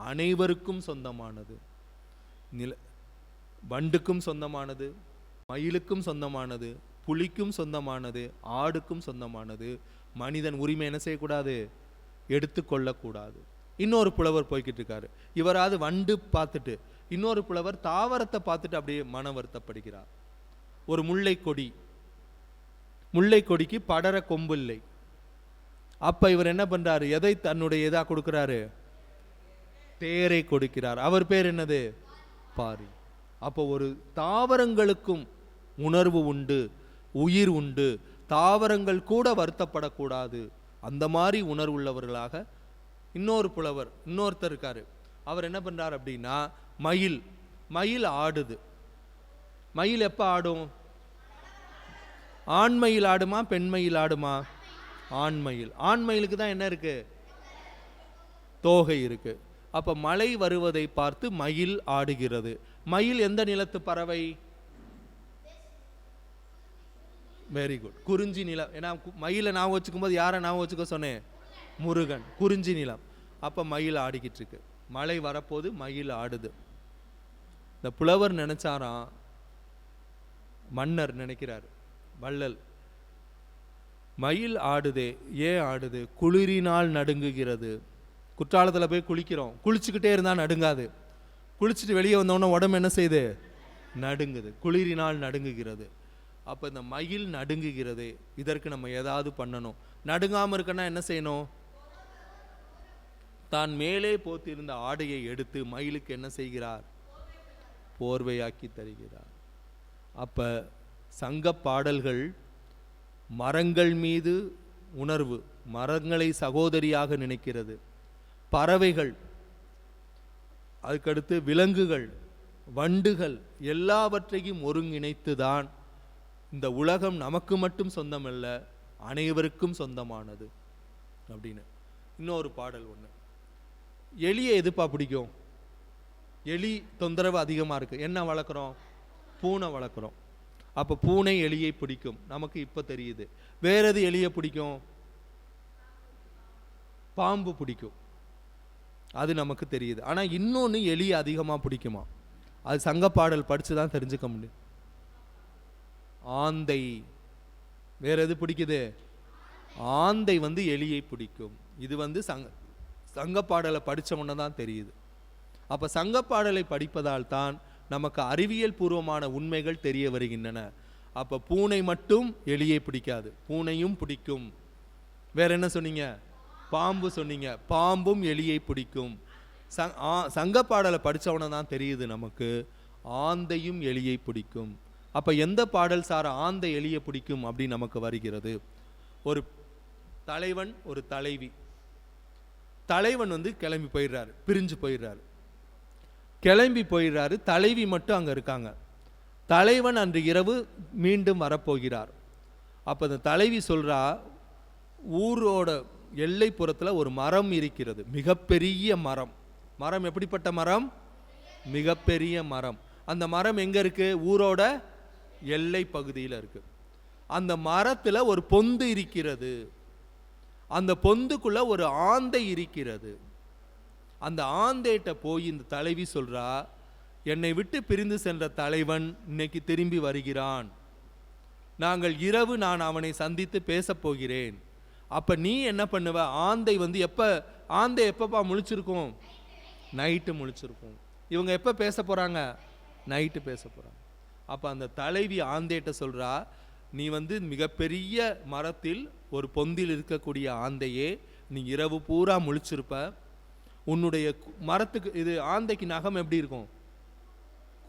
அனைவருக்கும் சொந்தமானது. வண்டுக்கும் சொந்தமானது, மயிலுக்கும் சொந்தமானது, புலிக்கும் சொந்தமானது, ஆடுக்கும் சொந்தமானது. மனிதன் உரிமை என்ன செய்யக்கூடாது, எடுத்துக்கொள்ளக்கூடாது. இன்னொரு புலவர் போய்கிட்டு இருக்காரு. இவராது வண்டு பார்த்துட்டு, இன்னொரு புலவர் தாவரத்தை பார்த்துட்டு அப்படியே மன வருத்தப்படுகிறார். ஒரு முல்லை கொடி, முல்லை கொடிக்கு படர கொம்பு இல்லை. அப்ப இவர் என்ன பண்றாரு, எதை தன்னுடைய இதா கொடுக்கிறாரு, தேரை கொடுக்கிறார். அவர் பேர் என்னது, பாரி. அப்போ ஒரு தாவரங்களுக்கும் உணர்வு உண்டு, உயிர் உண்டு. தாவரங்கள் கூட வருத்தப்படக்கூடாது. அந்த மாதிரி உணர்வுள்ளவர்களாக இன்னொரு புலவர் இன்னொருத்தர் இருக்காரு. அவர் என்ன பண்றார் அப்படின்னா, மயில், மயில் ஆடுது. மயில் எப்ப ஆடும், ஆண்மயில் ஆடுமா பெண்மயில் ஆடுமா, ஆண்மயில். ஆண்மயிலுக்கு தான் என்ன இருக்கு, தோகை இருக்கு. அப்ப மழை வருவதை பார்த்து மயில் ஆடுகிறது. மயில் எந்த நிலத்து பறவை, வெரி குட், குறிஞ்சி நிலம். ஏன்னா மயிலை நான் வச்சுக்கும் போது யாரை நான் வச்சுக்க சொன்னேன், முருகன், குறிஞ்சி நிலம். அப்ப மயில் ஆடிக்கிட்டு இருக்கு. மழை வரப்போது மயில் ஆடுது. இந்த புலவர் நினைச்சாராம், மன்னர் நினைக்கிறார், வள்ளல், மயில் ஆடுதே, ஏன் ஆடுது, குளிரினால் நடுங்குகிறது. குற்றாலத்தில் போய் குளிக்கிறோம், குளிச்சுக்கிட்டே இருந்தா நடுங்காது, குளிச்சுட்டு வெளியே வந்தோடனே உடம்பு என்ன செய்யுது, நடுங்குது, குளிரினால் நடுங்குகிறது. அப்போ இந்த மயில் நடுங்குகிறது, இதற்கு நம்ம ஏதாவது பண்ணணும். நடுங்காமல் இருக்கன்னா என்ன செய்யணும், தான் மேலே போத்திருந்த ஆடையை எடுத்து மயிலுக்கு என்ன செய்கிறார், போர்வையாக்கி தருகிறார். அப்ப சங்க பாடல்கள் மரங்கள் மீது உணர்வு, மரங்களை சகோதரியாக நினைக்கிறது. பறவைகள், அதுக்கடுத்து விலங்குகள், வண்டுகள் எல்லாவற்றையும் ஒருங்கிணைத்துதான் இந்த உலகம் நமக்கு மட்டும் சொந்தமல்ல, அனைவருக்கும் சொந்தமானது அப்படின்னு. இன்னொரு பாடல் ஒன்று, எலியை எதுப்பா பிடிக்கும், எலி தொந்தரவு அதிகமாக இருக்கு, என்ன வளர்க்குறோம், பூனை வளர்க்குறோம். அப்போ பூனை எலியை பிடிக்கும், நமக்கு இப்போ தெரியுது. வேற எது எலியை பிடிக்கும், பாம்பு பிடிக்கும், அது நமக்கு தெரியுது. ஆனால் இன்னொன்று எலியை அதிகமாக பிடிக்குமா, அது சங்கப்பாடல் படித்து தான் தெரிஞ்சுக்க முடியும். ஆந்தை, வேற எது பிடிக்குது, ஆந்தை எலியை பிடிக்கும். இது சங்கப்பாடலை படித்தவொன்னே தான் தெரியுது. அப்போ சங்கப்பாடலை படிப்பதால் தான் நமக்கு அறிவியல் பூர்வமான உண்மைகள் தெரிய வருகின்றன. அப்போ பூனை மட்டும் எலியை பிடிக்காது, பூனையும் பிடிக்கும். வேற என்ன சொன்னீங்க, பாம்பு சொன்னீங்க, பாம்பும் எலியை பிடிக்கும். சங்கப்பாடலை படித்தவொன்னே தான் தெரியுது நமக்கு ஆந்தையும் எலியை பிடிக்கும். அப்போ எந்த பாடல் சார் ஆந்தை எலியை பிடிக்கும் அப்படின்னு நமக்கு வருகிறது. ஒரு தலைவன், ஒரு தலைவி. தலைவன் கிளம்பி போயிடுறாரு, பிரிஞ்சு போயிடுறாரு, கிளம்பி போயிடுறாரு. தலைவி மட்டும் அங்கே இருக்காங்க. தலைவன் அன்று இரவு மீண்டும் வரப்போகிறார். அப்போ அந்த தலைவி சொல்றா, ஊரோட எல்லைப்புறத்தில் ஒரு மரம் இருக்கிறது, மிகப்பெரிய மரம். மரம் எப்படிப்பட்ட மரம், மிகப்பெரிய மரம். அந்த மரம் எங்க இருக்கு, ஊரோட எல்லை பகுதியில் இருக்கு. அந்த மரத்துல ஒரு பொந்து இருக்கிறது, அந்த பொந்துக்குள்ள ஒரு ஆந்தை இருக்கிறது. அந்த ஆந்தைட்ட போய் இந்த தலைவி சொல்றா, என்னை விட்டு பிரிந்து சென்ற தலைவன் இன்னைக்கு திரும்பி வருகிறான், நாங்கள் இரவு நான் அவனை சந்தித்து பேச போகிறேன். அப்ப நீ என்ன பண்ணுவ, ஆந்தை ஆந்தை எப்பப்பா முழிச்சிருக்கும், நைட்டு முழிச்சிருக்கும். இவங்க எப்ப பேச போறாங்க, நைட்டு பேச போறாங்க. அப்ப அந்த தலைவி ஆந்தைட்ட சொல்றா, நீ மிகப்பெரிய மரத்தில் ஒரு பொந்தில் இருக்கக்கூடிய ஆந்தையே, நீ இரவு பூரா முழிச்சிருப்ப. உன்னுடைய மரத்துக்கு, இது ஆந்தைக்கு நகம் எப்படி இருக்கும்,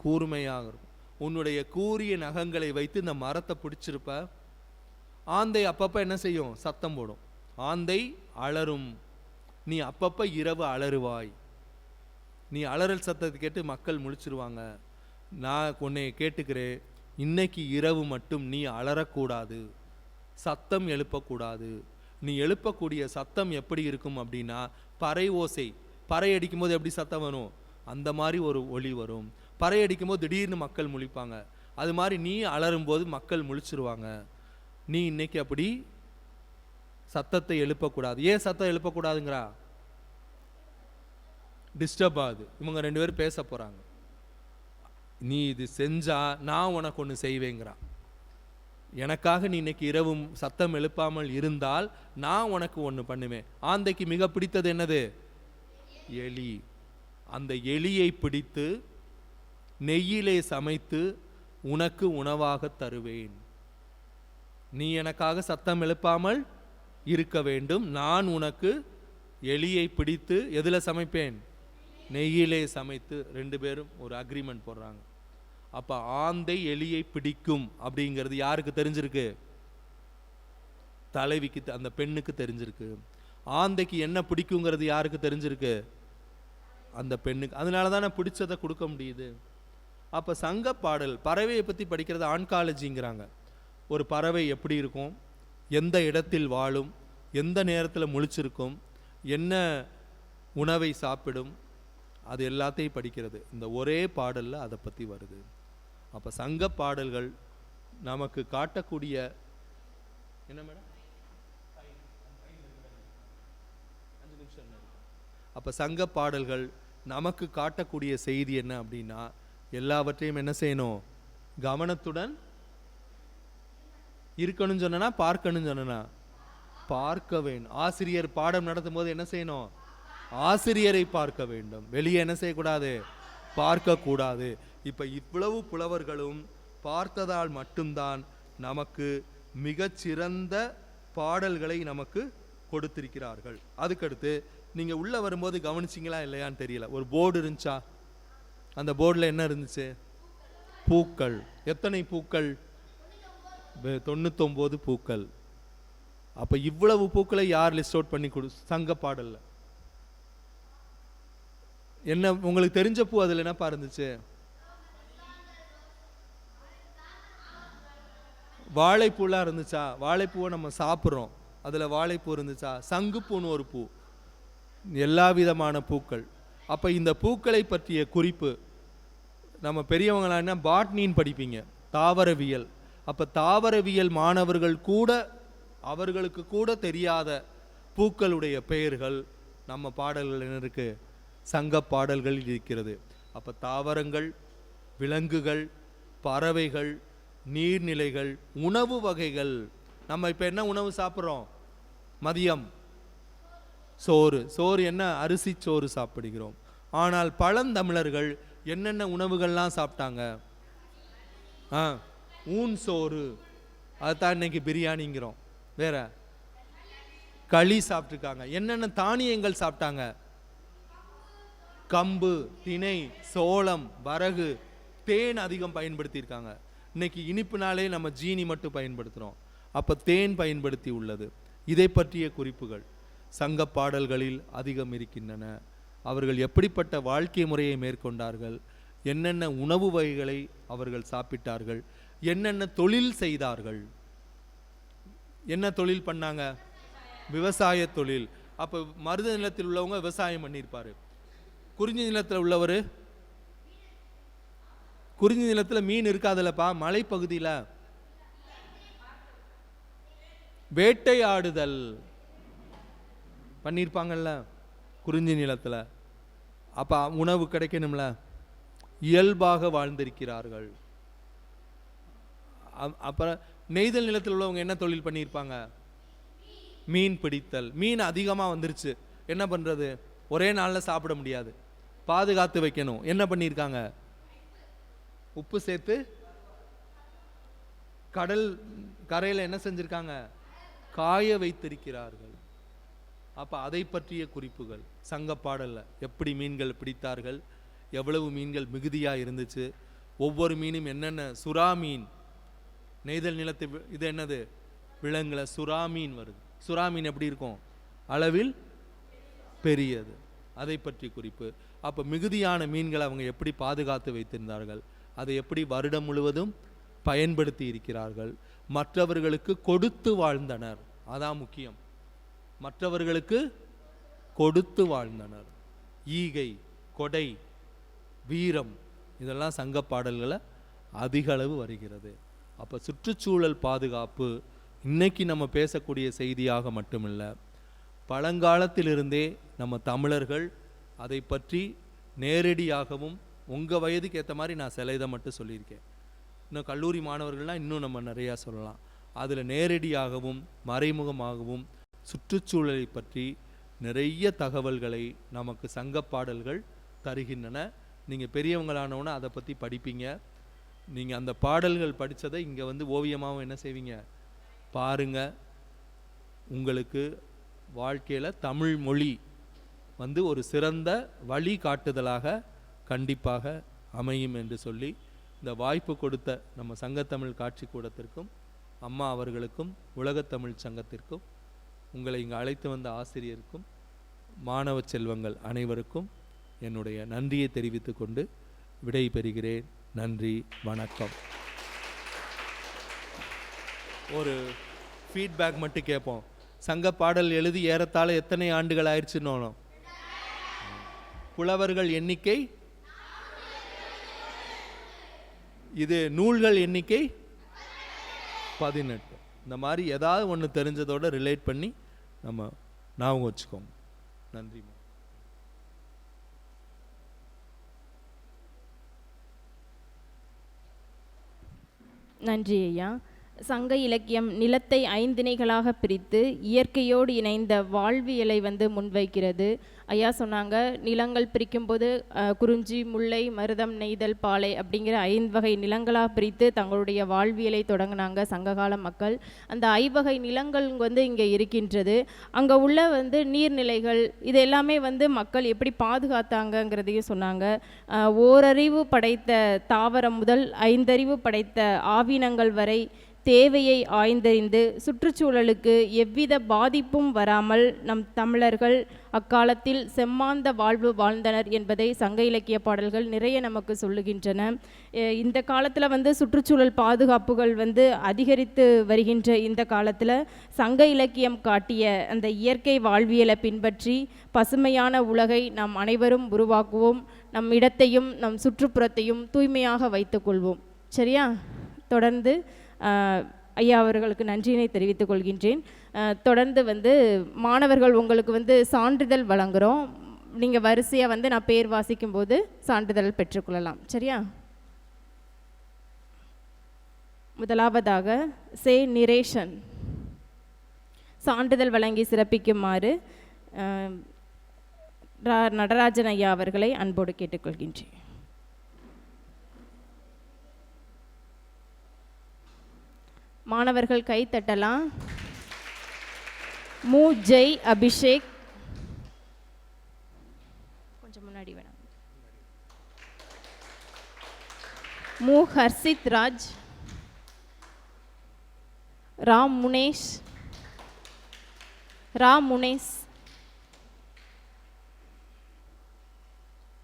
கூர்மையாக இருக்கும். உன்னுடைய கூரிய நகங்களை வைத்து இந்த மரத்தை பிடிச்சிருப்ப. ஆந்தை அப்பப்ப என்ன செய்யும், சத்தம் போடும். ஆந்தை அலறும், நீ அப்பப்ப இரவு அலறுவாய். நீ அலறல் சத்தத்தை கேட்டு மக்கள் முழிச்சிருவாங்க. நான் உன்னை கேட்டுக்கிறேன், இன்னைக்கு இரவு மட்டும் நீ அலறக்கூடாது, சத்தம் எழுப்பக்கூடாது. நீ எழுப்பக்கூடிய சத்தம் எப்படி இருக்கும் அப்படின்னா, பறை ஓசை. பறை அடிக்கும்போது எப்படி சத்தம் வரும்? அந்த மாதிரி ஒரு ஒலி வரும். பறை அடிக்கும்போது திடீர்னு மக்கள் முழிப்பாங்க. அது மாதிரி நீ அலறும்போது மக்கள் முழிச்சிருவாங்க. நீ இன்னைக்கு அப்படி சத்தத்தை எழுப்பக்கூடாது. ஏன் சத்தம் எழுப்பக்கூடாதுங்கிறா? டிஸ்டர்ப் ஆகுது. இவங்க 2 பேரும் பேச போறாங்க. நீ இது செஞ்சா நான் உனக்கு ஒன்று செய்வேங்கிறா. எனக்காக நீ இன்னைக்கு இரவும் சத்தம் எழுப்பாமல் இருந்தால் நான் உனக்கு ஒன்று பண்ணுவேன். ஆந்தைக்கு மிக பிடித்தது என்னது? எலி. அந்த எலியை பிடித்து நெய்யிலே சமைத்து உனக்கு உணவாக தருவேன். நீ எனக்காக சத்தம் எழுப்பாமல் இருக்க வேண்டும். நான் உனக்கு எலியை பிடித்து எதில் சமைப்பேன்? நெய்யிலே சமைத்து. 2 பேரும் ஒரு அக்ரிமெண்ட் போடுறாங்க. அப்ப ஆந்தை எலியை பிடிக்கும் அப்படிங்கிறது யாருக்கு தெரிஞ்சிருக்கு? தலைவிக்கு, அந்த பெண்ணுக்கு தெரிஞ்சிருக்கு. ஆந்தைக்கு என்ன பிடிக்குங்கிறது யாருக்கு தெரிஞ்சிருக்கு? அந்த பெண்ணுக்கு. அதனால தானே பிடிச்சதை கொடுக்க முடியுது. அப்ப சங்க பாடல், பறவையை பத்தி படிக்கிறது ஆன்காலஜிங்கிறாங்க. ஒரு பறவை எப்படி இருக்கும், எந்த இடத்தில் வாழும், எந்த நேரத்தில் முழிச்சிருக்கும், என்ன உணவை சாப்பிடும், அது எல்லாத்தையும் படிக்கிறது இந்த ஒரே பாடல்ல அதை பத்தி வருது. அப்ப சங்க பாடல்கள் நமக்கு காட்டக்கூடிய என்ன மேடம்? அப்ப சங்க பாடல்கள் நமக்கு காட்டக்கூடிய செய்தி என்ன அப்படின்னா, எல்லாவற்றையும் என்ன செய்யணும்? கவனத்துடன் இருக்கணும் சொன்னா, பார்க்கணும் சொன்னா, பார்க்க வேண்டும். ஆசிரியர் பாடம் நடத்தும் போது என்ன செய்யணும்? ஆசிரியரை பார்க்க வேண்டும். வெளியே என்ன செய்யக்கூடாது? பார்க்க கூடாது. இப்ப இவ்வளவு புலவர்களும் பார்த்ததால் மட்டும்தான் நமக்கு மிகச்சிறந்த பாடல்களை நமக்கு கொடுத்திருக்கிறார்கள். அதுக்கடுத்து நீங்க உள்ள வரும்போது கவனிச்சிங்களா இல்லையான்னு தெரியல, ஒரு போர்டு இருந்துச்சா? அந்த போர்டில் என்ன இருந்துச்சு? பூக்கள். எத்தனை பூக்கள்? 99 பூக்கள். அப்ப இவ்வளவு பூக்களை யார் லிஸ்ட் அவுட் பண்ணி சங்க பாடல்ல? என்ன உங்களுக்கு தெரிஞ்ச பூ அதுல என்னப்பா இருந்துச்சு? வாழைப்பூலாம் இருந்துச்சா? வாழைப்பூவை நம்ம சாப்பிட்றோம், அதுல வாழைப்பூ இருந்துச்சா? சங்குப்பூன்னு ஒரு பூ. எல்லா விதமான பூக்கள். அப்ப இந்த பூக்களை பற்றிய குறிப்பு நம்ம பெரியவங்களா என்ன பாட்னின்னு படிப்பீங்க, தாவரவியல். அப்ப தாவரவியல் மாணவர்கள் கூட, அவர்களுக்கு கூட தெரியாத பூக்களுடைய பெயர்கள் நம்ம பாடல்கள் என்ன இருக்கு? சங்க பாடல்கள் இருக்கிறது. அப்ப தாவரங்கள், விலங்குகள், பறவைகள், நீர்நிலைகள், உணவு வகைகள். நம்ம இப்ப என்ன உணவு சாப்பிட்றோம்? மதியம் சோறு. சோறு என்ன? அரிசி சோறு சாப்பிடுகிறோம். ஆனால் பழந்தமிழர்கள் என்னென்ன உணவுகள்லாம் சாப்பிட்டாங்க? ஊன் சோறு, அதுதான் இன்னைக்கு பிரியாணிங்கிறோம். வேற களி சாப்பிட்டுருக்காங்க. என்னென்ன தானியங்கள் சாப்பிட்டாங்க? கம்பு, திணை, சோளம், வரகு, தேன் அதிகம் பயன்படுத்தியிருக்காங்க. இன்னைக்கு இனிப்புனாலே நம்ம ஜீனி மட்டும் பயன்படுத்துகிறோம். அப்போ தேன் பயன்படுத்தி உள்ளது. இதை பற்றிய குறிப்புகள் சங்க பாடல்களில் அதிகம் இருக்கின்றன. அவர்கள் எப்படிப்பட்ட வாழ்க்கை முறையை மேற்கொண்டார்கள், என்னென்ன உணவு வகைகளை அவர்கள் சாப்பிட்டார்கள், என்னென்ன தொழில் செய்தார்கள். என்ன தொழில் பண்ணாங்க? விவசாய தொழில். அப்போ மருத நிலத்தில் உள்ளவங்க விவசாயம் பண்ணியிருப்பாரு. குறிஞ்சி நிலத்தில் உள்ளவர், குறிஞ்சி நிலத்தில் மீன் இருக்காதுல்லப்பா, மலைப்பகுதியில் வேட்டையாடுதல் பண்ணியிருப்பாங்கல்ல குறிஞ்சி நிலத்தில். அப்போ உணவு கிடைக்கணும்ல, இயல்பாக வாழ்ந்திருக்கிறார்கள். அப்புறம் நெய்தல் நிலத்தில் உள்ளவங்க என்ன தொழில் பண்ணியிருப்பாங்க? மீன் பிடித்தல். மீன் அதிகமாக வந்துருச்சு, என்ன பண்ணுறது? ஒரே நாளில் சாப்பிட முடியாது, பாதுகாத்து வைக்கணும். என்ன பண்ணியிருக்காங்க? உப்பு சேர்த்து கடல் கரையில் என்ன செஞ்சிருக்காங்க? காய வைத்திருக்கிறார்கள். அப்போ அதை பற்றிய குறிப்புகள் சங்க பாடல்ல. எப்படி மீன்கள் பிடித்தார்கள், எவ்வளவு மீன்கள் மிகுதியாக இருந்துச்சு, ஒவ்வொரு மீனும் என்னென்ன. சுறா மீன், நெய்தல் நிலத்து இது என்னது? விலங்குல சுறா மீன் வருது. சுறா மீன் எப்படி இருக்கும்? அளவில் பெரியது. அதை பற்றி குறிப்பு. அப்போ மிகுதியான மீன்களை அவங்க எப்படி பாதுகாத்து வைத்திருந்தார்கள், அதை எப்படி வருடம் முழுவதும் பயன்படுத்தி இருக்கிறார்கள். மற்றவர்களுக்கு கொடுத்து வாழ்ந்தனர். அதான் முக்கியம். மற்றவர்களுக்கு கொடுத்து வாழ்ந்தனர். ஈகை, கொடை, வீரம் இதெல்லாம் சங்க பாடல்களை அதிக அளவு வருகிறது. அப்போ சுற்றுச்சூழல் பாதுகாப்பு இன்னைக்கு நம்ம பேசக்கூடிய செய்தியாக மட்டுமில்லை, பழங்காலத்திலிருந்தே நம்ம தமிழர்கள் அதை பற்றி நேரடியாகவும், உங்கள் வயதுக்கு ஏற்ற மாதிரி நான் சில இதை மட்டும் சொல்லியிருக்கேன், இன்னும் கல்லூரி மாணவர்கள்லாம் இன்னும் நம்ம நிறையா சொல்லலாம். அதில் நேரடியாகவும் மறைமுகமாகவும் சுற்றுச்சூழலை பற்றி நிறைய தகவல்களை நமக்கு சங்க பாடல்கள் தருகின்றன. நீங்கள் பெரியவங்களானவுன்னா அதை பற்றி படிப்பீங்க. நீங்கள் அந்த பாடல்கள் படித்ததை இங்கே வந்து ஓவியமாகவும் என்ன செய்வீங்க, பாருங்க. உங்களுக்கு வாழ்க்கையில் தமிழ் மொழி வந்து ஒரு சிறந்த வழிகாட்டுதலாக கண்டிப்பாக அமையும் என்று சொல்லி, இந்த வாய்ப்பு கொடுத்த நம்ம சங்கத்தமிழ் காட்சி கூடத்திற்கும் அம்மா அவர்களுக்கும் உலகத்தமிழ் சங்கத்திற்கும் உங்களை இங்கு அழைத்து வந்த ஆசிரியருக்கும் மாணவ செல்வங்கள் அனைவருக்கும் என்னுடைய நன்றியை தெரிவித்து கொண்டு விடை பெறுகிறேன். நன்றி, வணக்கம். ஒரு ஃபீட்பேக் மட்டும் கேட்போம். சங்க பாடல் எழுதி ஏறத்தாழ எத்தனை ஆண்டுகள் ஆயிடுச்சுன்னு? புலவர்கள் எண்ணிக்கை, இது நூல்கள் எண்ணிக்கை 18. இந்த மாதிரி ஏதாவது ஒன்று தெரிஞ்சதோட ரிலேட் பண்ணி நம்ம ஞாபகம் வச்சுக்கோங்க. நன்றி. நன்றி ஐயா. சங்க இலக்கியம் நிலத்தை 5 திணைகளாக பிரித்து இயற்கையோடு இணைந்த வாழ்வியலை முன்வைக்கிறது. ஐயா சொன்னாங்க, நிலங்கள் பிரிக்கும்போது குறிஞ்சி, முல்லை, மருதம், நெய்தல், பாலை அப்படிங்கிற 5 வகை நிலங்களாக பிரித்து தங்களுடைய வாழ்வியலை தொடங்கினாங்க சங்ககால மக்கள். அந்த 5 வகை நிலங்கள் இங்கே இருக்கின்றது. அங்கே உள்ள நீர்நிலைகள் இது எல்லாமே மக்கள் எப்படி பாதுகாத்தாங்கங்கிறதையும் சொன்னாங்க. ஓரறிவு படைத்த தாவரம் முதல் 5 அறிவு படைத்த ஆவினங்கள் வரை தேவையை ஆய்ந்தறிந்து சுற்றுச்சூழலுக்கு எவ்வித பாதிப்பும் வராமல் நம் தமிழர்கள் அக்காலத்தில் செம்மாந்த வாழ்வு வாழ்ந்தனர் என்பதை சங்க இலக்கிய பாடல்கள் நிறைய நமக்கு சொல்லுகின்றன. இந்த காலத்தில் சுற்றுச்சூழல் பாதுகாப்புகள் அதிகரித்து வருகின்ற இந்த காலத்தில் சங்க இலக்கியம் காட்டிய அந்த இயற்கை வாழ்வியலை பின்பற்றி பசுமையான உலகை நாம் அனைவரும் உருவாக்குவோம். நம் இடத்தையும் நம் சுற்றுப்புறத்தையும் தூய்மையாக வைத்துக்கொள்வோம். சரியா? தொடர்ந்து ஐயா அவர்களுக்கு நன்றியினை தெரிவித்துக் கொள்கின்றேன். தொடர்ந்து மாணவர்கள் உங்களுக்கு சான்றிதழ் வழங்குகிறோம். நீங்கள் வரிசையாக நான் பேர் வாசிக்கும் போது சான்றிதழ் பெற்றுக்கொள்ளலாம். சரியா? முதலாவதாக சே நிரேஷன் சான்றிதழ் வழங்கி சிறப்பிக்குமாறு நடராஜன் ஐயா அவர்களை அன்போடு கேட்டுக்கொள்கின்றேன். மாணவர்கள் கை தட்டலாம். மு ஜெய் அபிஷேக், கொஞ்சம் முன்னாடி வேணாம். மு ஹர்ஷித் ராஜ், ராம் முனேஷ்,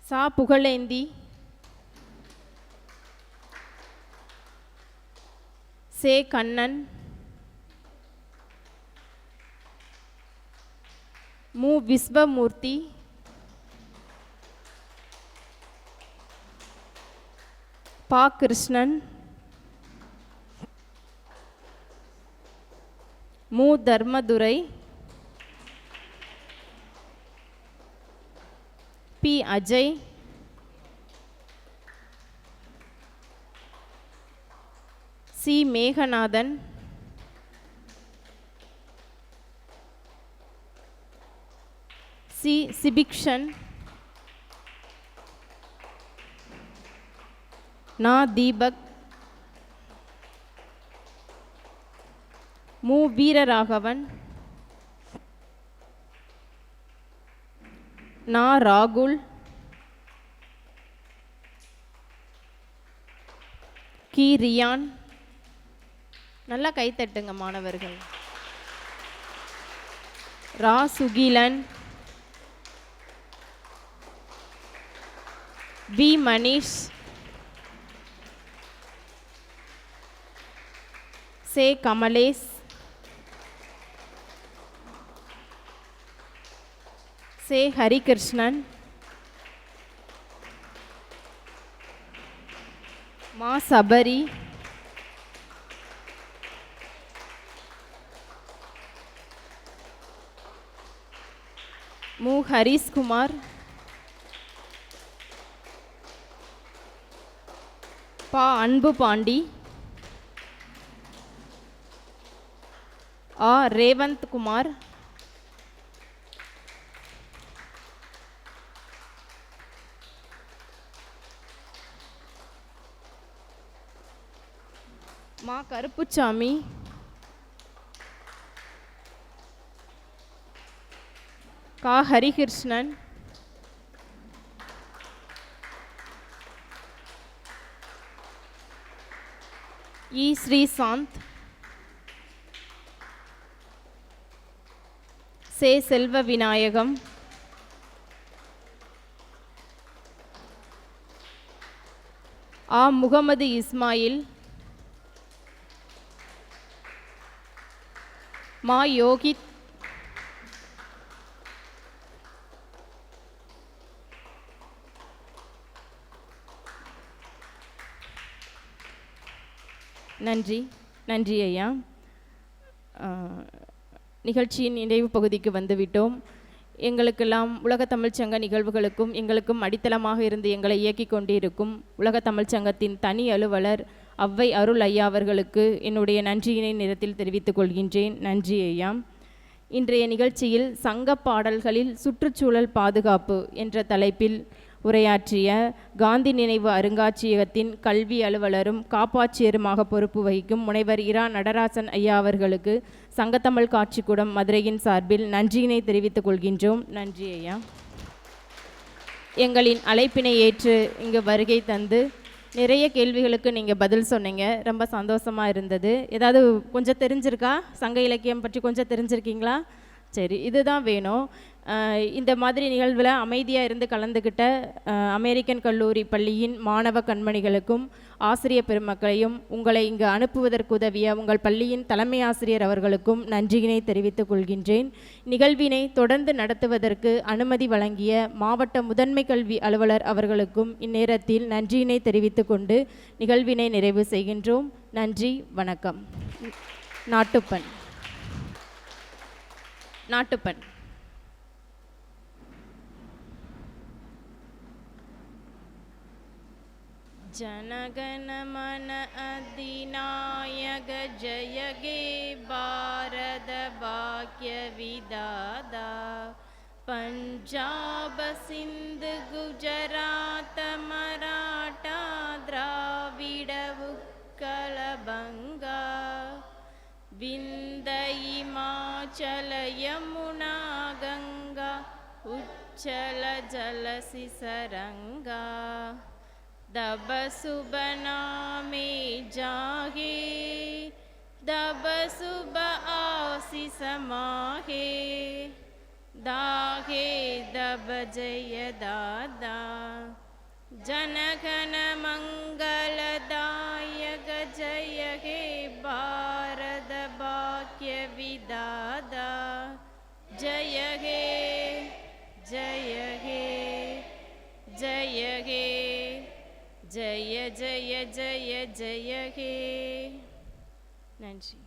சா புகழேந்தி, சே கண்ணன், மு விஸ்வமூர்த்தி, பா கிருஷ்ணன், மு Dharmadurai, P Ajay, C Meganathan, C Sibikshan, நா தீபக், மு வீரராகவன், நா ராகுல், கி ரியான். நல்லா கைத்தட்டுங்க மாணவர்கள். ரா சுகிலன், வி மணிஷ், சே கமலேஷ், சே ஹரிகிருஷ்ணன், மா சபரி, மு ஹரிஷ்குமார், பா அன்பு பாண்டி, ஆ ரேவந்த் குமார், மா கருப்புச்சாமி, கா ஹரிகிருஷ்ணன், இ ஸ்ரீசாந்த், சே செல்வ விநாயகம், ஆ முகமது இஸ்மாயில், மா யோகித், நன்றி நன்றி ஐயா. நிகழ்ச்சியின் நிறைவு பகுதிக்கு வந்துவிட்டோம். எங்களுக்கெல்லாம் உலக தமிழ்ச்சங்க நிகழ்வுகளுக்கும் எங்களுக்கும் அடித்தளமாக இருந்து எங்களை இயக்கிக் கொண்டிருக்கும் உலக தமிழ்ச்சங்கத்தின் தனி அலுவலர் அவ்வை அருள் ஐயா அவர்களுக்கு என்னுடைய நன்றியினை நேரத்தில் தெரிவித்துக் கொள்கின்றேன். நன்றி ஐயா. இன்றைய நிகழ்ச்சியில் சங்க பாடல்களில் சுற்றுச்சூழல் பாதுகாப்பு என்ற தலைப்பில் உரையாற்றிய காந்தி நினைவு அருங்காட்சியகத்தின் கல்வி அலுவலரும் காப்பாட்சியருமாக பொறுப்பு வகிக்கும் முனைவர் இரா நடராசன் ஐயா அவர்களுக்கு சங்கத்தமிழ் காட்சிக்கூடம் மதுரையின் சார்பில் நன்றியினை தெரிவித்துக் கொள்கின்றோம். நன்றி ஐயா. எங்களின் அழைப்பினை ஏற்று இங்கு வருகை தந்து நிறைய கேள்விகளுக்கு நீங்கள் பதில் சொன்னீங்க. ரொம்ப சந்தோஷமாக இருந்தது. ஏதாவது கொஞ்சம் தெரிஞ்சிருக்கா? சங்க இலக்கியம் பற்றி கொஞ்சம் தெரிஞ்சிருக்கீங்களா? சரி, இதுதான் வேணும். இந்த மாதிரி நிகழ்வில் அமைதியாக இருந்து கலந்துக்கிட்ட அமெரிக்கன் கல்லூரி பள்ளியின் மாணவ கண்மணிகளுக்கும் ஆசிரியர் பெருமக்களையும் உங்களை இங்கு அனுப்புவதற்கு உதவிய உங்கள் பள்ளியின் தலைமை ஆசிரியர் அவர்களுக்கும் நன்றியினை தெரிவித்துக் கொள்கின்றேன். நிகழ்வினை தொடர்ந்து நடத்துவதற்கு அனுமதி வழங்கிய மாவட்ட முதன்மை கல்வி அலுவலர் அவர்களுக்கும் இந்நேரத்தில் நன்றியினை தெரிவித்துக் கொண்டு நிகழ்வினை நிறைவு செய்கின்றோம். நன்றி, வணக்கம். நாட்டுப்பண் நாட்டுப்பண் जनगण मन अधिनायक जय गे भारत वाक्य विदादा पंजाब सिंध गुजरात मराठा द्राविड उत्कल बंगा विंध्य हिमाचल यमुना गंगा उच्चल जलसि सरंगा दब सुब नामे जागे दब सुब आशीष माहे दाहे दब जय दादा जनगण मंगलदायक जय हे भारत वाक्य विदादा जय हे जय हे जय हे जय जय जय जय हे. நன்றி.